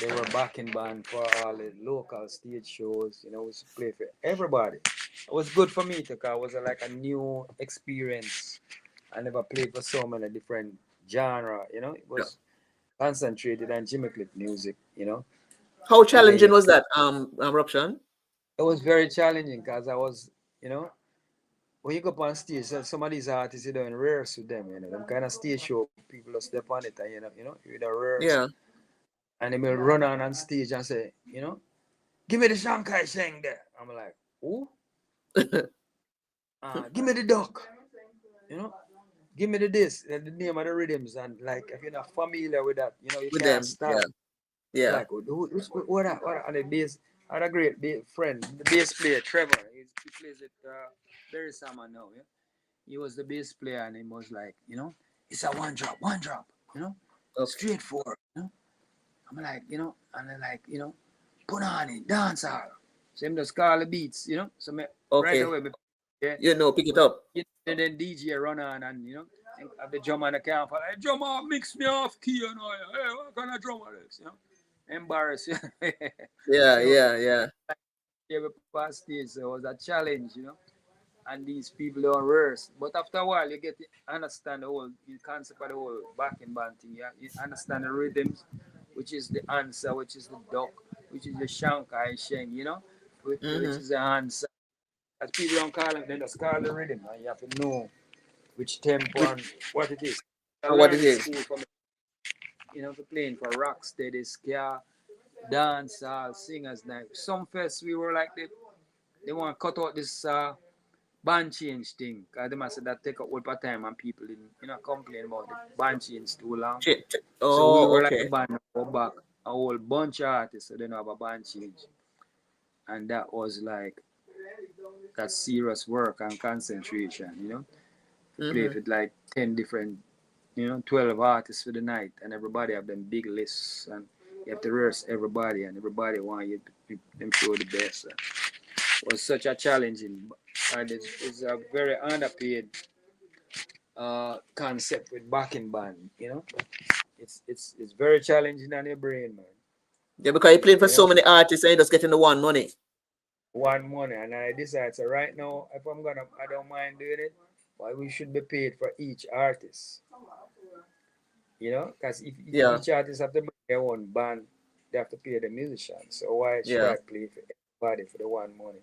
They were backing band for all the local stage shows. We used to play for everybody. It was good for me because it was like a new experience. I never played for so many different genre. It Yeah. was concentrated on Jimmy Cliff music. How And then challenging was that, Ruption? it was very challenging because I was, when you go up on stage, some of these artists you don't rehearse with them, them kind of stage show people will step on it and you don't rehearse. Yeah. And they will run on stage and say, give me the Shanghai Sheng there. I'm like, who? Give me the duck, you know, give me the this, the name of the rhythms, and like if you're not familiar with that, you With can't them. start. Yeah. Yeah. Like, what are the bass? I had a great friend, the bass player, Trevor. He plays with Barry Salmon now. Yeah? He was the bass player, and he was like, it's a one drop, Okay. straight forward. I'm like, and they're like, put on it, dance hall. So him just call the beats, So right Okay. away, yeah. Pick it But up. and then DJ run on and have the drummer on the camp. Like, drummer, mix me off key, Hey, what kind of drummer is, Embarrass you. Yeah, So yeah, yeah. yeah, we passed stage, so it was a challenge, and these people don't rehearse. But after a while, you get to understand the concept of the whole backing band thing. Yeah? You understand the rhythms, which is the answer, which is the duck, which is the shankai sheng, which Mm-hmm. is the answer. As people don't call it, they just call the rhythm, and you have to know which tempo Which and what it is. I and what learned it in is. school from for playing for rock steady, ska, dance, singers night. Some fest we were like they want to cut out this band change thing. Cause they must say that take up all the time and people didn't complain about the band change too long. So we Oh, were like a okay. band go back a whole bunch of artists so they don't have a band change. And that was like that serious work and concentration, to play Mm-hmm. with like 10 different 12 artists for the night, and everybody have them big lists, and you have to rehearse everybody, and everybody want you to them show the best. It was such a challenging, and it's a very underpaid concept with backing band. It's very challenging on your brain, man. Yeah, because you're playing for You so know, many artists and you're just getting the one money. one money, and I decided so right now if I don't mind doing it, but we should be paid for each artist. Because if Yeah, each artist have to bring their own band, they have to pay the musicians. So why should yeah. I play for everybody for the one money?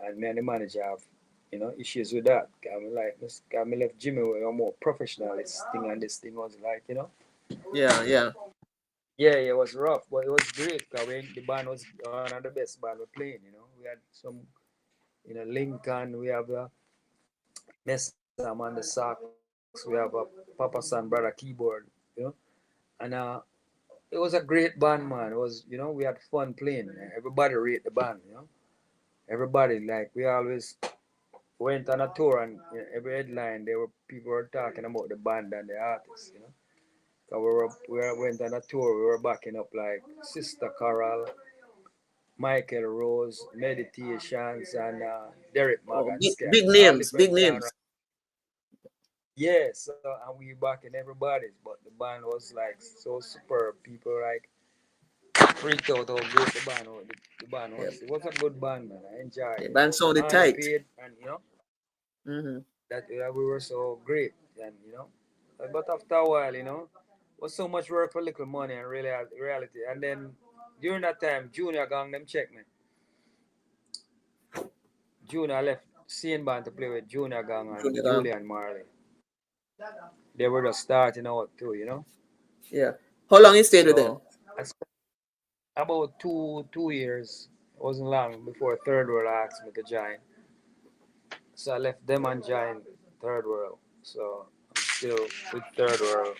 And me and the manager have, issues with that. I left Jimmy with a more professionalist thing, and this thing was like, Yeah, yeah. yeah, it was rough, but it was great because the band was one of the best band we playing. We had some, Lincoln, we have Messam on the sax, we have a Papa San brother keyboard, and it was a great band, man. It was, we had fun playing. Everybody rate the band. Everybody like we always went on a tour, and every headline there were people were talking about the band and the artists. Cause went on a tour, we were backing up like Sister Coral, Michael Rose, Meditations, and Derek Oh, Morgan big, Scott, big all names, big different names. genres. Yeah, so and we backing everybody, but the band was like so superb. People like freaked out how great the band Yeah, was. It was a good band, man. I enjoyed yeah. it. It Band was sounded tight. underpaid, and Mm-hmm. that we were so great, and but after a while, was so much work for little money and really reality. And then during that time, Junior Gang them check me. Junior left Scene Band to play with Junior Gang and Junior Gang. Julian Marley. They were just starting out too. Yeah. How long you stayed with them? So I spent about two years. It wasn't long before Third World asked me to join. So I left them and joined Third World. So I'm still with Third World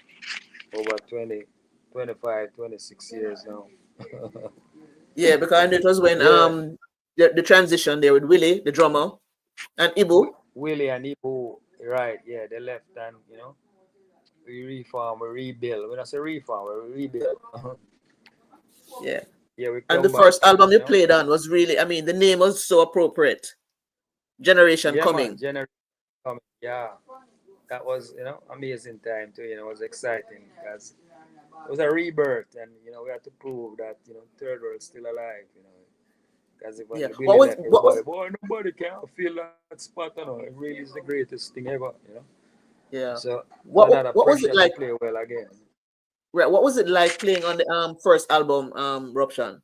over 20, 25, 26 years now. Yeah, because I know it was when Yeah, the transition there with Willie, the drummer, and Ibu. Willie and Ibu, right? Yeah, they left, and we reform, we rebuild. When I say reform, we rebuild. Yeah. Yeah, we And the come back. first album you played on was really, I mean, the name was so appropriate. Generation Yeah, man, Coming. generation coming. Yeah, that was amazing time too. It was exciting because it was a rebirth, and we had to prove that Third World's still alive. Because if when Yeah. the Billy left, everybody, boy, nobody can feel that spot. It really is the greatest thing ever. Yeah. So it's What another what was pressure it to like? play well again. Right, what was it like playing on the first album, Ruption?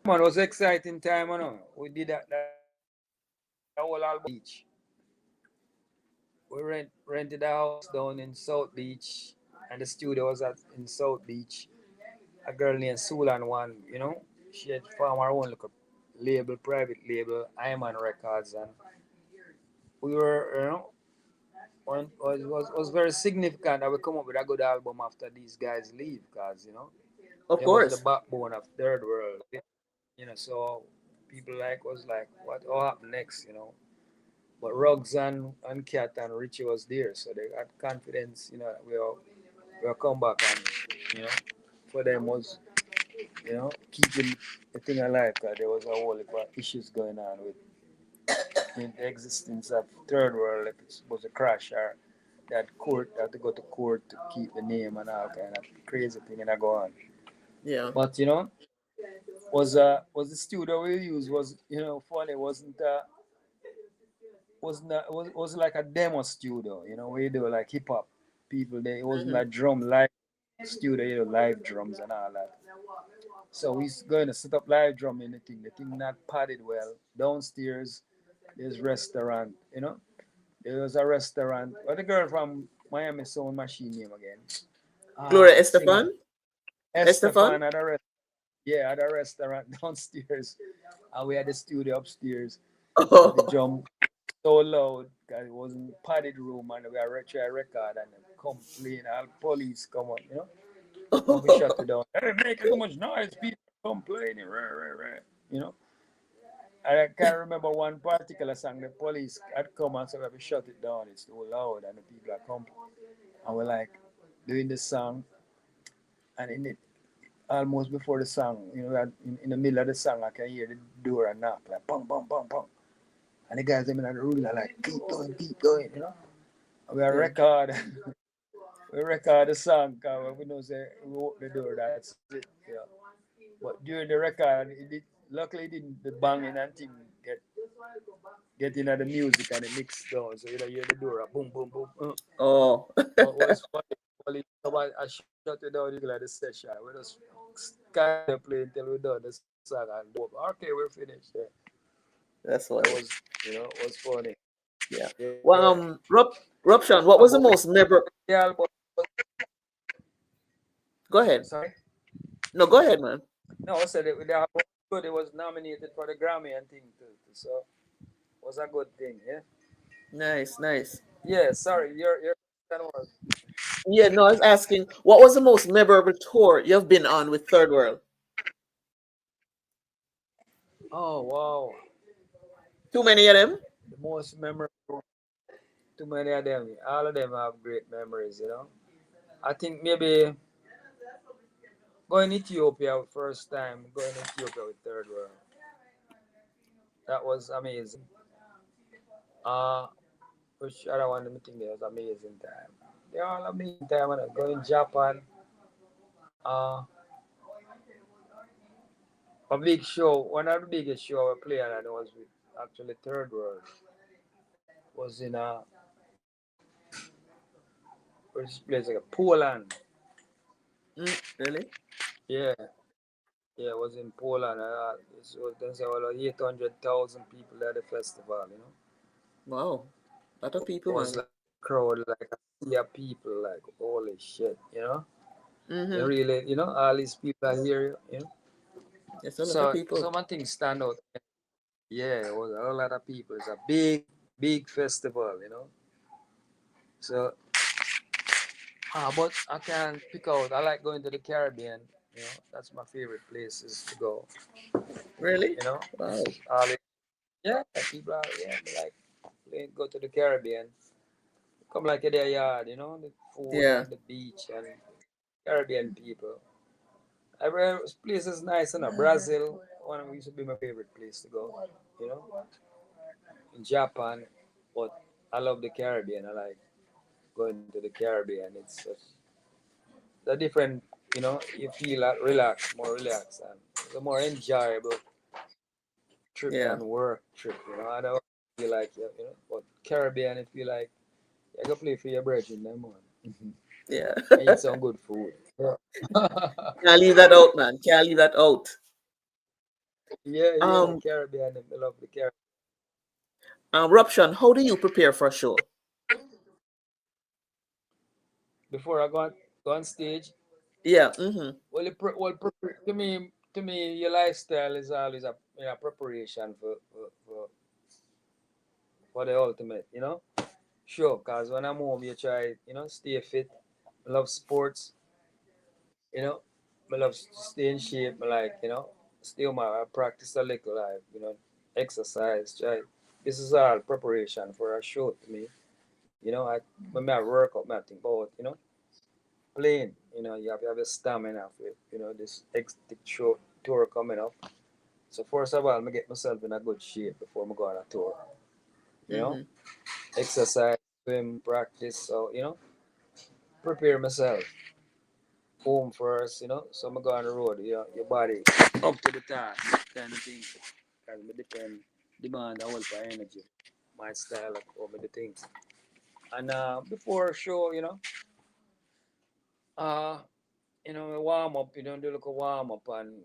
Man, it was exciting time. We did that whole album beach. We rented a house down in South Beach, and the studio was in South Beach. A girl named Sulan one. She had formed her own little label, private label, Iman Records, and we were, was very significant that we come up with a good album after these guys leave, because Of they was the course. backbone of Third World. So people was like, what happened next? But Ruggs and Cat and Richie was there, so they had confidence. We'll come back, and you know for them was keeping the thing alive, because there was a whole lot of issues going on with the existence of Third World. If it was a crash, or that court had to go to court to keep the name and all kind of crazy thing and I go on. Yeah. But was the studio we used was funny. Was like a demo studio, where you do like hip hop people. There it wasn't Hmm. like drum live studio, live drums and all that. So we going to set up live drum in the thing. The thing not padded well. Downstairs there's restaurant. There was a restaurant. What the girl from Miami Sound Machine name again? Gloria Singer Estefan. Estefan. Estefan at a at a restaurant downstairs, and we had the studio upstairs. But the Oh. drum so loud because it wasn't padded room, and we are try record and complain. All police come up, come and shut it down. Hey, making too much noise, people complaining, rah, rah, rah. You know. I can't remember one particular song. The police had come and said we have to shut it down. It's too loud, and the people are come. And we're like doing the song, and in it almost before the song, that in the middle of the song, I can hear the door and knock like bang, bang, bang, bang. And the guys them in the room are like keep going. And we are Yeah. record, we record the song, cause we know say we open the door. That's it. But during the record, luckily it didn't the banging and thing get into the music and the mix down. So you hear the door boom, boom, boom. Oh. What was funny, I shut it down, you like the session. We just carry on playing till we're done the song and go up. Okay, we're finished. Yeah. That's That funny. was funny. Yeah. Yeah. Well, Ruption, what was the About most memorable? the album. Go ahead. Sorry. No, go ahead, man. No, I said the album was good. It was nominated for the Grammy and thing too. So it was a good thing. Yeah. Nice, nice. Yeah. Sorry. Your question was. Yeah, no, I was asking, what was the most memorable tour you've been on with Third World? Oh wow. Too many of them? The most memorable. Too many of them. All of them have great memories. I think maybe going Ethiopia first time, going Ethiopia with Third World. That was amazing. Uh, which other one I think was amazing time. They're all amazing time. When I go in Japan, uh, a big show. One of the biggest show I played and it was with actually Third World. Was in which place like Poland. Really? Yeah, yeah, it was in Poland. It was there's about 800,000 people at the festival. Wow. A lot of It people, was man. like a crowd, like a sea of people, like holy shit. You Mm-hmm. really, all these people are here. It's a lot of So people. some things stand out. Yeah, it was a lot of people. It's a big, big festival. So, but I can pick out. I like going to the Caribbean. That's my favorite places to go. Really? You know, Wow. all it, yeah, people are like go to the Caribbean. Come like in their yard. The food Yeah. and the beach and Caribbean people. Every place is nice. Brazil, one of used to be my favorite place to go. You know, in Japan, but I love the Caribbean. I like going to the Caribbean. It's such the different. You feel like relaxed, more relaxed, and the more enjoyable trip Yeah. than work trip. I don't feel like but Caribbean, it feel like you go play for your brethren, them man. Yeah. And eat some good food. Yeah. Can't leave that out, man. Can't leave that out. Yeah, Um, Caribbean. I love the Caribbean. Ruption, how do you prepare for a show? Before I go on stage, Yeah. Mm-hmm. to me, your lifestyle is always a preparation for the ultimate. Sure, cause when I'm home, you try, stay fit. I love sports, you know. I love to stay in shape. I like, still I practice a little, like, exercise. Try. This is all preparation for a show to me. I when I work out, I think about, playing. You have to have a stamina for it. This hectic show tour coming up. So first of all, I get myself in a good shape before I go on a tour. You know, Mm-hmm. exercise, swim, practice. So prepare myself home first. So I go on the road. Your body up to the task, kind of thing. Because me demand a whole for energy, my style of all the things. And before a show, uh, warm up. Do like a warm up, and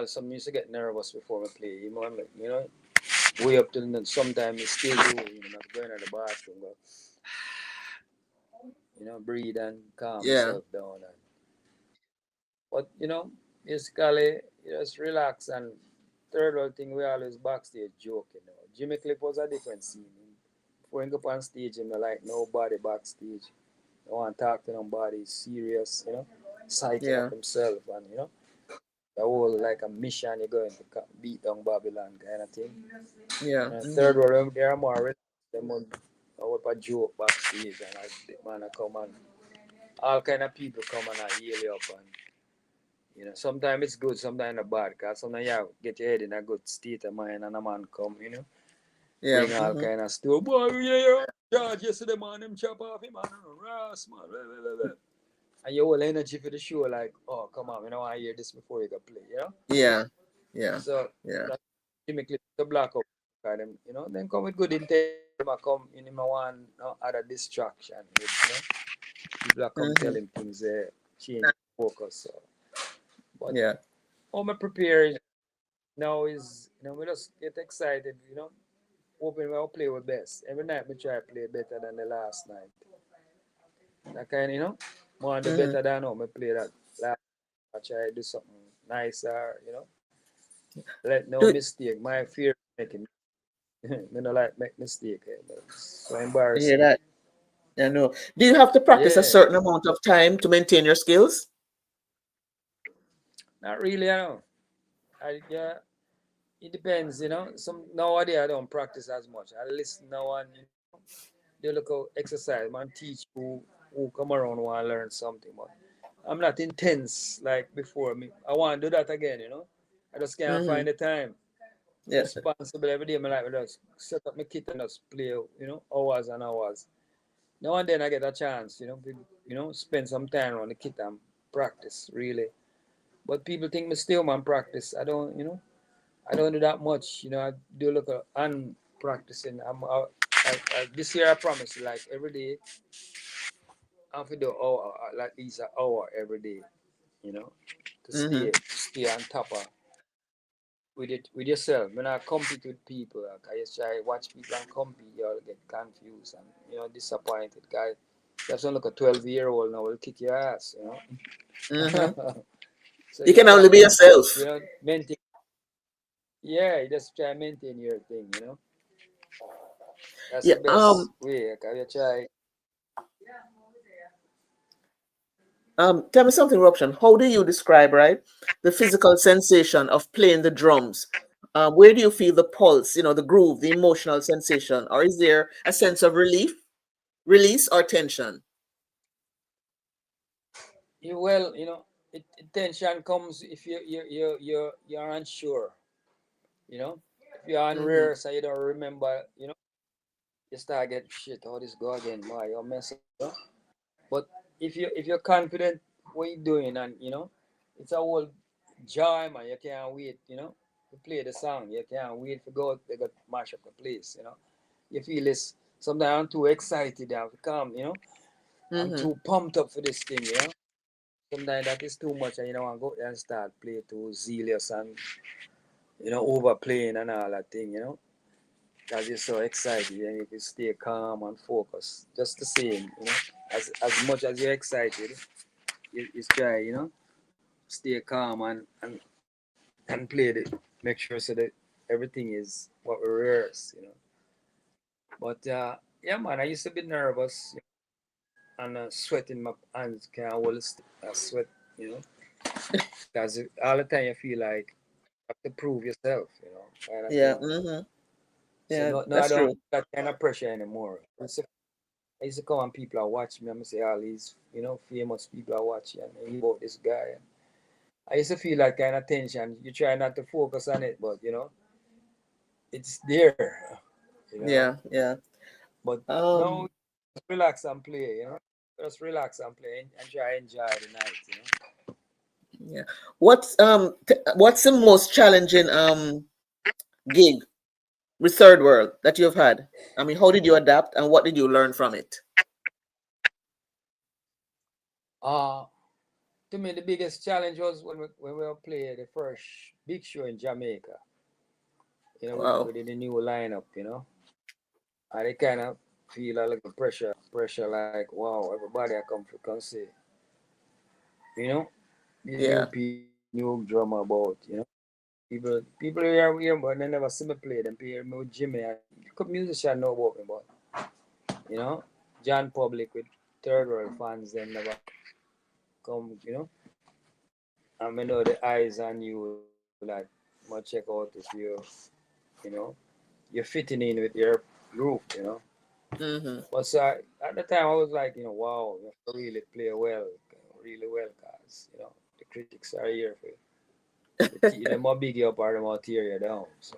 some used to get nervous before we play. Way up till then. Sometimes you still do. Not going to the bathroom, but breathe and calm Yeah. myself down. But basically, just relax. And third world thing, we always backstage joke. Jimmy Cliff was a different scene. Before he go up on stage, him like nobody backstage. No one talk to nobody. He's serious. Psyching up Yeah. himself, and the whole like a mission you're going to beat down Babylon kind of thing. Yeah. And Mm-hmm. third world, they are more relaxed. Them would a joke backstage, and the man come and all kind of people come and heal you up. And sometimes it's good, sometimes it's bad. Cause sometimes you get your head in a good state of mind, and a man come, Yeah. bring all Mm-hmm. kind of stuff. Boy, yeah, charge yesterday, man, him chop off him, man, Ross, man, blah, blah, blah, blah. And your whole energy for the show, like, oh, come on, I hear this before you can play. Yeah. Yeah. So Yeah. that typically the black up, them, then come with good intention. Them a come in him a one other distraction. People are come Mm-hmm. telling things, change focus. So. But Yeah. how me prepare now is, we just get excited, hoping we'll play with best. Every night we try to play better than the last night. That kind, want to do Mm-hmm. better than how we play that last. I try to do something nicer, let no Do, mistake. My fear making me not like make mistake. But it's so I hear embarrassing. that. I know. Do you have to practice a Yeah, certain amount of time to maintain your skills? not really, yeah, it depends, Some nowadays I don't practice as much. I listen now and they look at exercise, man, teach who come around want to learn something. But I'm not intense like before. I want to do that again, I just can't Mm-hmm. find the time. Yeah. Responsible every day. I just set up my kit and just play, hours and hours. Now and then I get a chance, spend some time on the kit and practice really. But people think me still man practice. I don't do that much. I do look at and practicing. This year I promise like every day I have to do hour, at least an hour every day, you know, to Mm-hmm. stay on top of with it with yourself. When I compete with people, like I just try watch people and compete, you'll get confused and disappointed. Guy, you have to look a 12-year-old now will kick your ass, Mm-hmm. So You you can have only to, be yourself. maintain. Yeah, you just try maintain your thing. That's Yeah. the best way. Like, you try. Tell me something, Ruption. How do you describe, right, the physical sensation of playing the drums? Where do you feel the pulse, the groove, the emotional sensation? Or is there a sense of release, or tension? Well, tension comes if you're unsure. If you're Mm-hmm. unreal, so you don't remember. You start get shit. How this go again? Why you're messing? But if you're confident what you're doing, and it's a whole joy, man. You can't wait. To play the song. You can't wait to go. They got mash up the place. You feel this. Sometimes I'm too excited. I have to come. I'm Mm-hmm. too pumped up for this thing. Sometimes that is too much, and I go there and start play too zealous and overplaying and all that thing. Because you're so excited, and if you stay calm and focus, just the same. As much as you're excited, you try, stay calm and play it. Make sure so that everything is what we rehearse. But Yeah, man, I used to be nervous and sweat in my hands can't hold still. I sweat, you know, because all the time you feel like you have to prove yourself, kind of Yeah. thing. So Yeah, no, I that's don't have true. that kind of pressure anymore. I used to come and people are watching me. I'm say all these, famous people are watching and hear about this guy. And I used to feel that kind of tension. You try not to focus on it, but it's there, you know. Yeah, yeah. But no, Um, just relax and play, Just relax and play and try enjoy the night. yeah. What's the most challenging gig with Third World that you've had? I mean, how did you adapt and what did you learn from it? Uh to me the biggest challenge was when we were playing the first big show in Jamaica, Wow. with the new lineup, and it kind of feel a little pressure like wow, everybody I come to come see, you know, the new Yeah. new drummer about, people here but they never see me play them hear me with Jimmy and good musician know about me but you know John Public with Third World fans them never come, and I know the eyes on you that might check out if you know you're fitting in with your group. Mm-hmm. But so at the time I was like, wow, you have to really play well, really well, cause the critics are here for them more big you up or them more tear you down. So,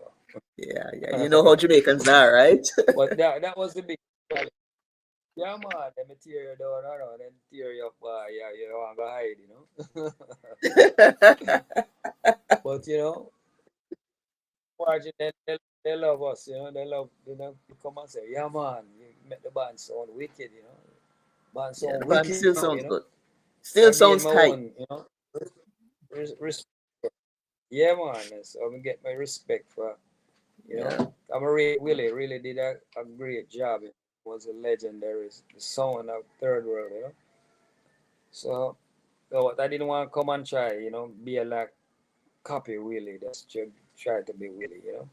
Yeah, yeah. You know how Jamaicans are, right? but that was the big challenge. Yeah, man, them tear you down, then tear you up. Yeah, you want to hide. But watching they love us. They love come and say, yeah, man, you make the band sound wicked. Band Yeah, sound the band wicked still now. sounds good. So Still I gain sounds my tight. own, respect. Yeah, man. So I get my respect for, Yeah. I'm a Willie really did a great job. It was a legendary the sound of Third World. So I didn't want to come and try, be a like copy Willie. Just try to be Willie. I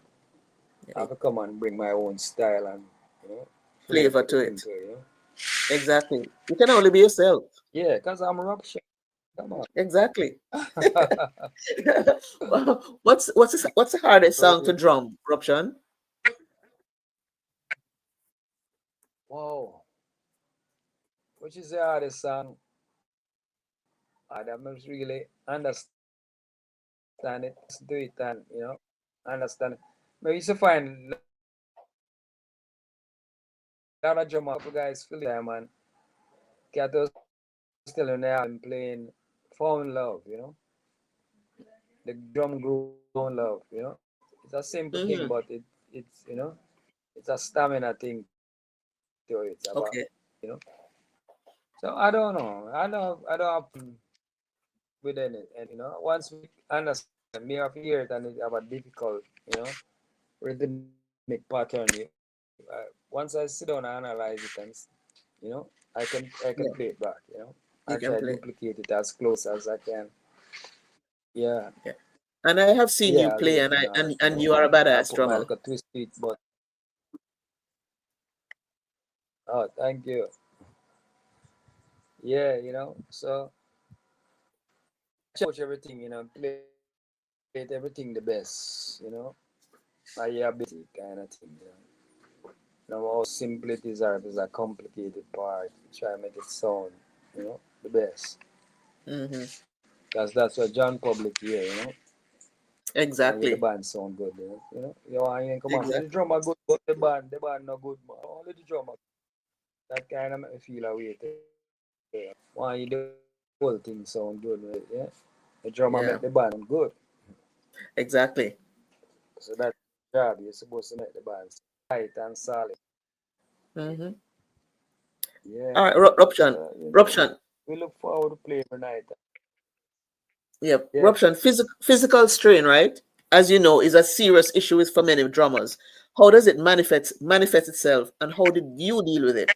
Yeah. have to come and bring my own style and, you know, Flavor flavor to to it. into. Exactly. You can only be yourself. Yeah, because I'm Ruption. Come on. Exactly. What's the hardest song to drum, Ruption? Wow. Which is the hardest song? I must really understand it, listen to it, and understand it. But you used to find a lot of drummer, couple guys fill it time and Cat was telling me they have been playing Fall in Love. The drum group Fall in Love. It's a simple thing, Mm-hmm. but it's a stamina thing to it. It's about, you know. Okay. So I don't know. I don't have problem within it. And once we understand it, me have hear it and it have a difficult, rhythmic pattern. Once I sit down and analyze it and I can play it back. Yeah, I try to you can duplicate play. it as close as I can. Yeah, Yeah. And I have seen yeah, you a little play thing and I on it. and you are a I badass put my drummer. little twist to it, but oh, thank you. Yeah, so I try to approach everything, play it everything the best. I ability kind of thing. How simple it is or if it's a complicated part, try to make it sound, the best. Mm-hmm. Because that's what John Public here. And hear the Exactly. band sound good. You want to come and say the Exactly. drummer good, but the band not good, man. Only the drummer. That kind of make me feel a way too. Want you the whole thing sound good, yeah? The drummer make the band Yeah. sound good. Exactly. So that's your job. You're supposed to make the band tight and solid. Mm-hmm. Yeah. All right, Ruption. So, Ruption. we look forward to playing tonight. Yeah, Yeah. Ruption. Physical strain, right? As you know, is a serious issue with for many drummers. How does it manifest itself, and how did you deal with it?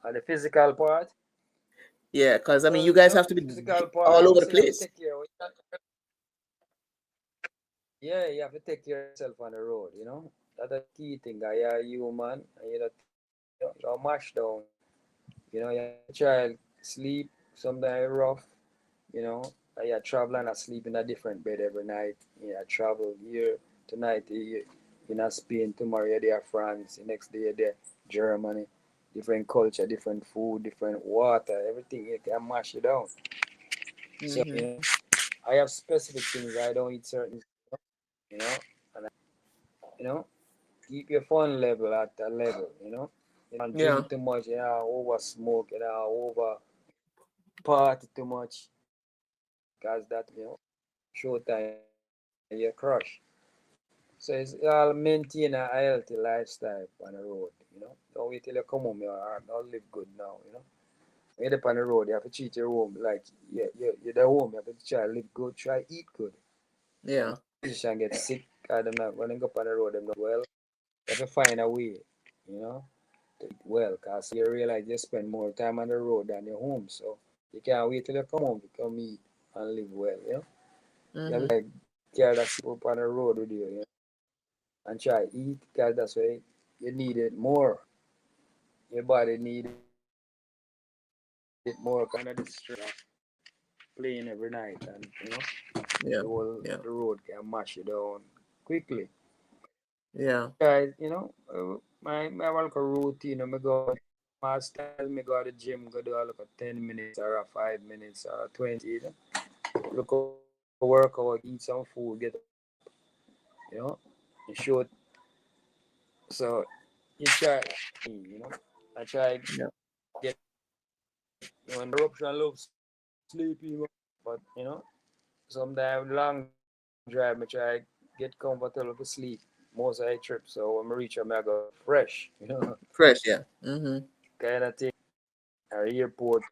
And the physical part. Yeah, because I mean, you Well, guys have to the be physical part, all I over would the say you have to place. take care of it. Yeah, you have to take care of yourself on the road, you know. That's the key thing. You're human and you don't mash down. You know, you have to try sleep, sometimes rough, you know. You're traveling and sleep in a different bed every night. You travel here tonight, you're not Spain, tomorrow you're there France, the next day you're there Germany. Different culture, different food, different water, everything you can mash it down. So, Mm-hmm. I have specific things I don't eat certain, you know, and you know, keep your fun level at a level, you know. You don't Yeah. drink too much, over smoke, over party too much, because that, showtime, you crush. So it's all maintain a healthy lifestyle on the road, you know. Don't wait till you come home, don't live good now, you know. When you're on the road, you have to treat your home like you're the home, you have to try to live good, try to eat good. When Yeah. musician get sick, I don't know, when they go on the road, them not well, you have to find a way, you know, to eat well, because you realize you spend more time on the road than your home, so you can't wait till you come home to come eat and live well, you know. You have Mm-hmm. to try carry that sleep up on the road with you, you know, and try to eat, because that's why you need it more. Your body need it more, kind of the stress playing every night, and the Yeah. whole of the Yeah. road can mash you down quickly. Yeah. Guys, my work a routine. I go my style. Me go to the gym. Go do a look at 10 minutes or a 5 minutes or a 20. You know? Look a workout. Eat some food. Get up. You know, and show. So you try. I try Yeah. get when Ruption love sleepy, but sometimes long drive. Me try get comfortable to sleep most of the trip. So when I reach home, I go fresh. Fresh. Yeah. Mm-hmm. Kind of thing. Or airport,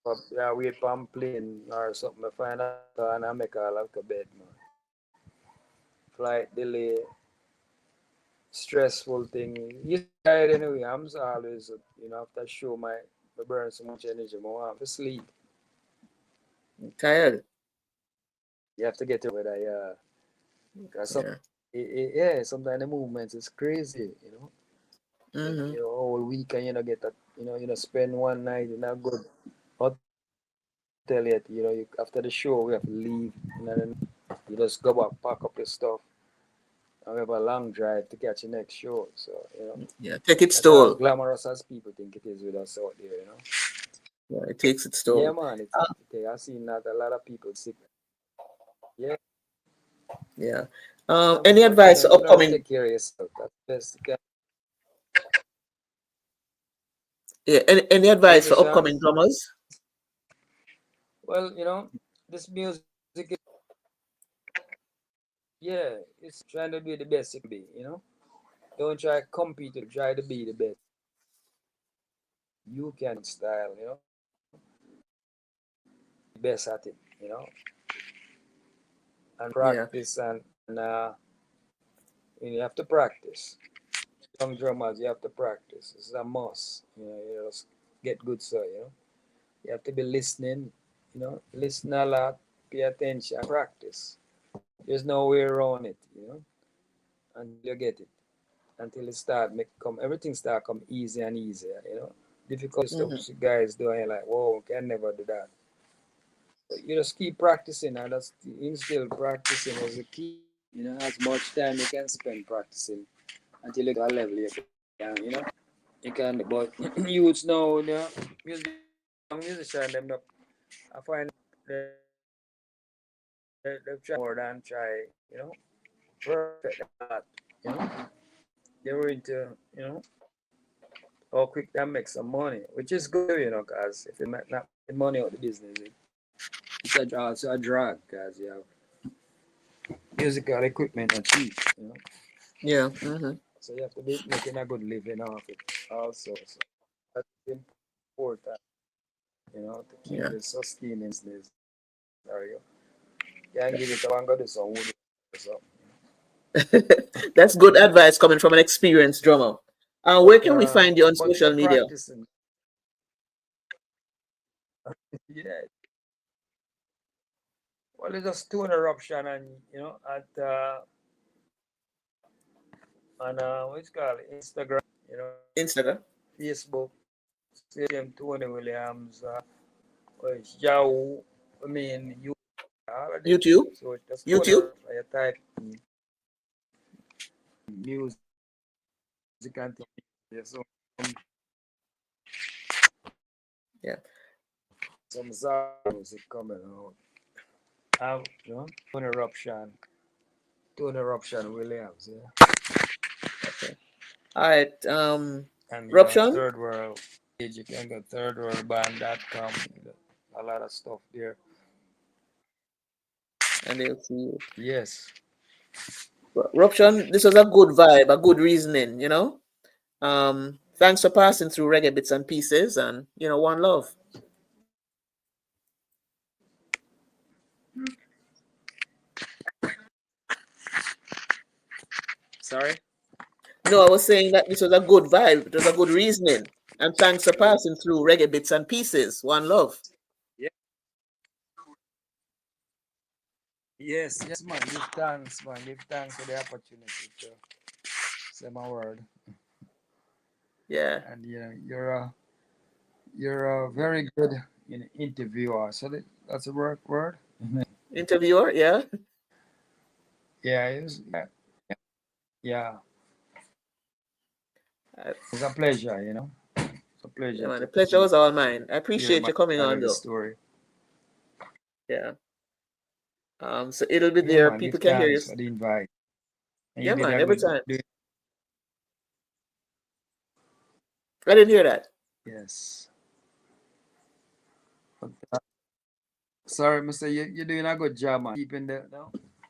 wait for a plane or something. I find a hotel and I make all of the bed, man. Flight delay, stressful thing. You tired anyway. I'm so always, after show my burn so much energy, I want to sleep. Tired. You have to get it whether cause Yeah. yeah, sometimes the movement is crazy, Mm-hmm. whole weekend, get that, spend one night in a good hotel yet, after the show, we have to leave, then you just go back, pack up your stuff, and we have a long drive to catch the next show. So, Yeah. Take its that's as toll. glamorous as people think it is with us out there. Yeah. It takes its Yeah, toll. man, Uh, I've seen that a lot of people sick. Yeah, yeah. but Any advice you for gotta upcoming? take care of yourself. That's best. You can Yeah. Any advice for upcoming musicians. drummers? Well, this music is, yeah, it's trying to be the best you can be. Don't try to compete with people. Try to be the best you can style. Be the best at it. And Yeah. practice and you have to practice. Young drummers, you have to practice. It's a must. You just get good, so you have to be listening. Listen a lot, pay attention, practice. There's no way around it. Until you get it, until it start make come everything start come easy and easier. Difficult stuff Mm-hmm. guys doing like, whoa, can never do that. But you just keep practicing, and that's instill practicing is the key. As much time you can spend practicing until you get to a level you can. But youths now, musician them not. I find they try more than try, perfect a lot. You know, they were into how quick they make some money, which is good, because if you not making money out of the business, it's also a drag, because you have musical equipment and cheap, Yeah. Mm-hmm. so you have to be making a good living off it also. So that's important, to keep Yeah. the sustaining business. Or you can give it a one go do some wood or something. That's good advice coming from an experienced drummer. Where can we find you on social But media? practicing, yeah. Well, it's just tune Ruption and at on what's it called Instagram, Facebook, same Tony Williams, Yahoo, I mean you all of them. YouTube, So it's just Tony YouTube. Ruption. You type music and things. Yeah, so Yeah. some music coming out. Tony Ruption, Williams, yeah. Okay. All right. And Ruption, Third World page, you can go thirdworldband.com. A lot of stuff there. and they'll see you. Yes. Ruption, this was a good vibe, a good reasoning, Thanks for passing through Reggae Bits and Pieces, and one love. Sorry? No, I was saying that this was a good vibe. It was a good reasoning. And thanks for passing through Reggae Bits and Pieces. One love. Yeah. Yes, man. Give thanks, man. Give thanks for the opportunity to say my word. Yeah. And you're a very good interviewer. So that's a word. Interviewer, yeah. Yeah, yeah. Uh, It's a pleasure. It's a yeah, pleasure man. to The pleasure was all mine. I hear appreciate my you coming side on of the though. story. Yeah. So it'll be Yeah, there. man. Give People can hear you. thanks for the invite. And you Yeah, did man, a every good. time. I didn't hear that. Yes. But, sorry, Mister. You're doing a good job, man. Keeping the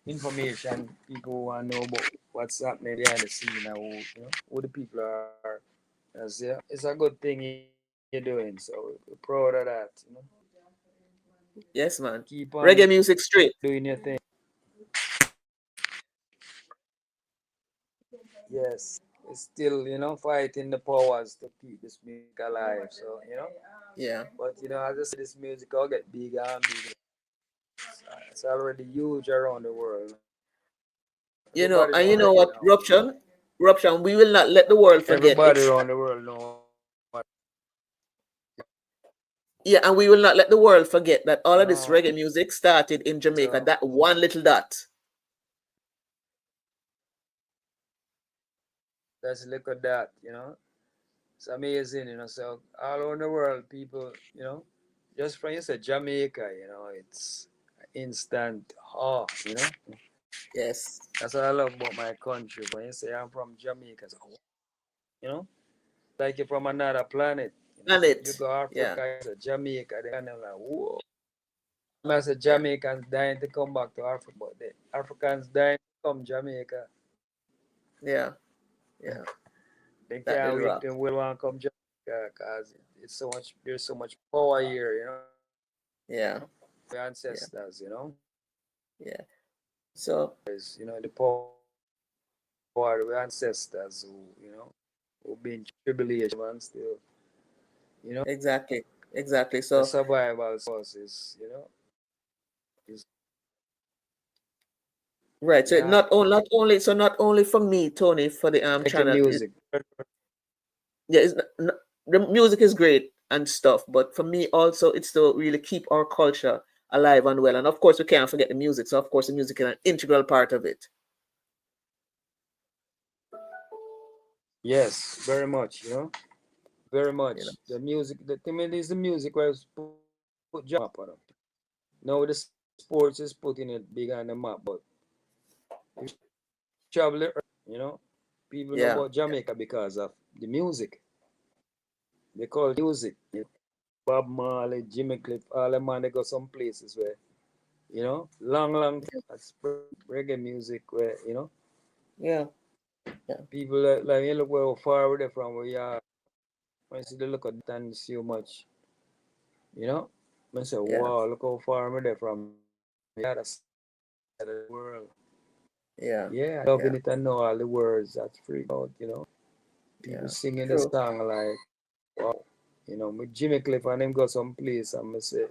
information people want to know about what's happening behind the scene and who the people are. It's a good thing you're doing. So we're proud of that. Yes, man. Keep on Reggae music straight. doing your thing. Yes. It's still, fighting the powers to keep this music alive. So. Yeah. But as I say, this music will get bigger and bigger. It's already huge around the world. Everybody And know you know reggae what, now. Ruption, we will not let the world forget Everybody it's around the world know. yeah, and we will not let the world forget that all of this No. reggae music started in Jamaica, So that one little dot. let's look at that. It's amazing. So all around the world, people, just from you said Jamaica, it's instant awe. Yes. That's what I love about my country. When you say I'm from Jamaica, so, you know, like you're from another planet. You Planet. go Yeah. Africa, you say Jamaica, they kind of like, whoa. I say Yeah. Jamaicans dying to come back to Africa, but the Africans dying to come Jamaica. Yeah. Yeah. They That can't did wait rock. to will want to come Jamaica because there's so much power here. Yeah. The Yeah. ancestors. Yeah. So The power of the ancestors who've been tribulation and still, exactly. Exactly. the So survival is right. So yeah, not only for me, Tony, for the making channel. music. Yeah, the music is great and stuff, but for me also it's to really keep our culture alive and well. And of course we can't forget the music. So of course the music is an integral part of it. Yes, very much. Very You know. much. The music, the thing is the music was put jump on it. Now the sports is putting it big on the map, but if you travel the earth, people know Yeah. about Jamaica because of the music. They call it music. Bob Marley, Jimmy Cliff, all the man they go some places where, long time that's reggae music where, Yeah. Yeah. people like you look where far away from where you are. When you see the look at that and see how much, I say, Yeah. wow, look how far I'm there from the other side of the world. Yeah. Yeah, Yeah. loving it and know all the words that's freak out. People Yeah. singing the True. song like, wow. With Jimmy Cliff and him go some place and I say,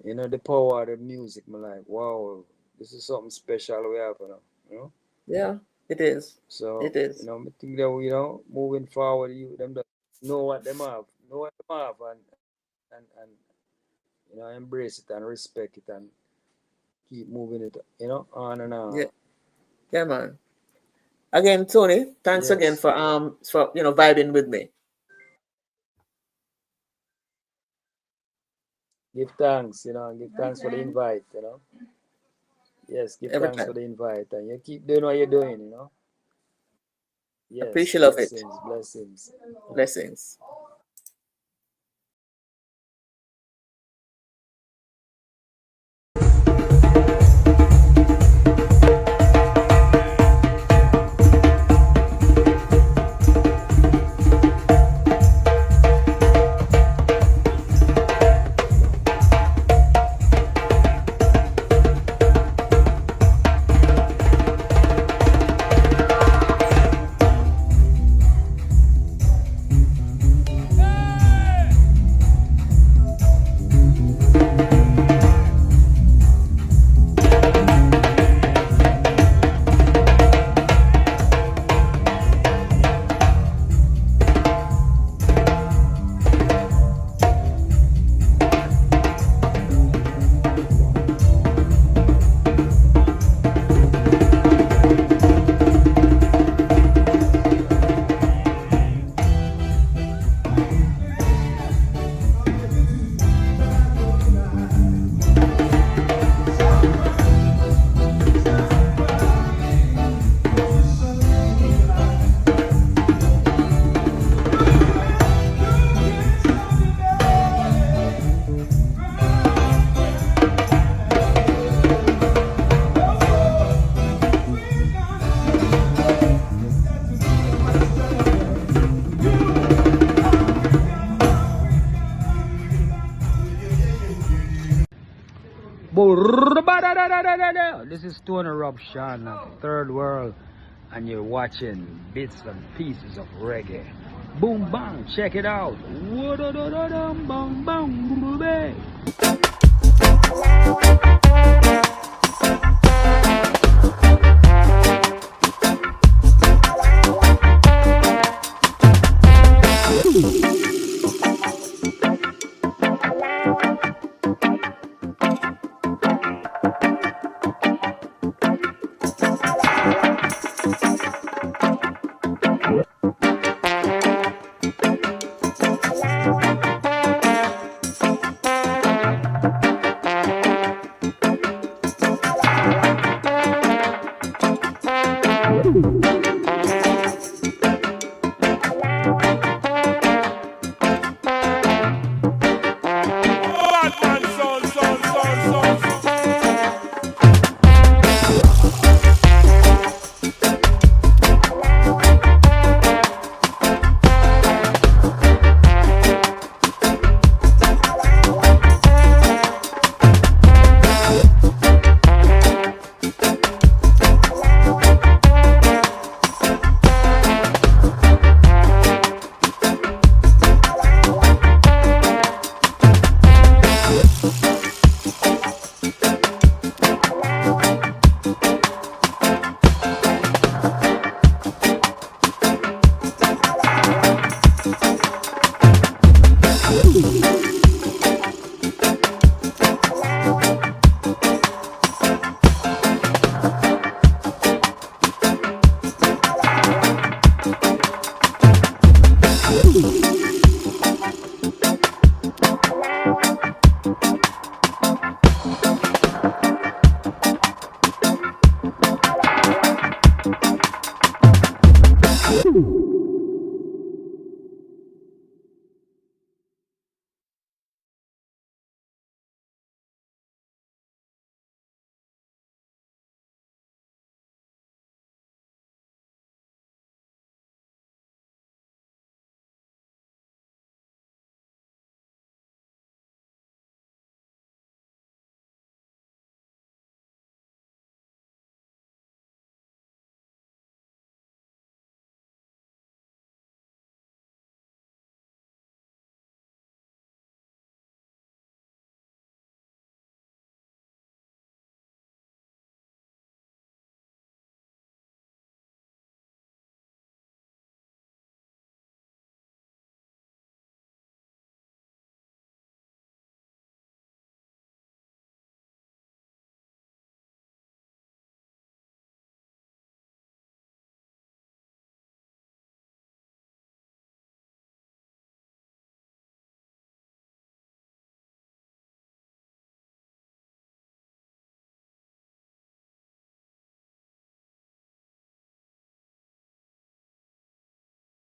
You know, the power of the music, man, like, wow, this is something special we have, you know. Yeah, it is. So, It is. you know, I think that, you know, moving forward, them that know what them have, and you know, embrace it and respect it and keep moving it, you know, on and on. Yeah, yeah, man. Again, Tony, thanks again Yes. for vibing with me. Give thanks, you know, give thanks for the invite, you know. Yes, give Every thanks for time. the invite, and you keep doing what you're doing, you know. Yes, Appreciate of it. blessings, blessings. Blessings. This is Tony Ruption of Third World, and you're watching Bits and Pieces of Reggae. Boom, bang, check it out. Bang, bang,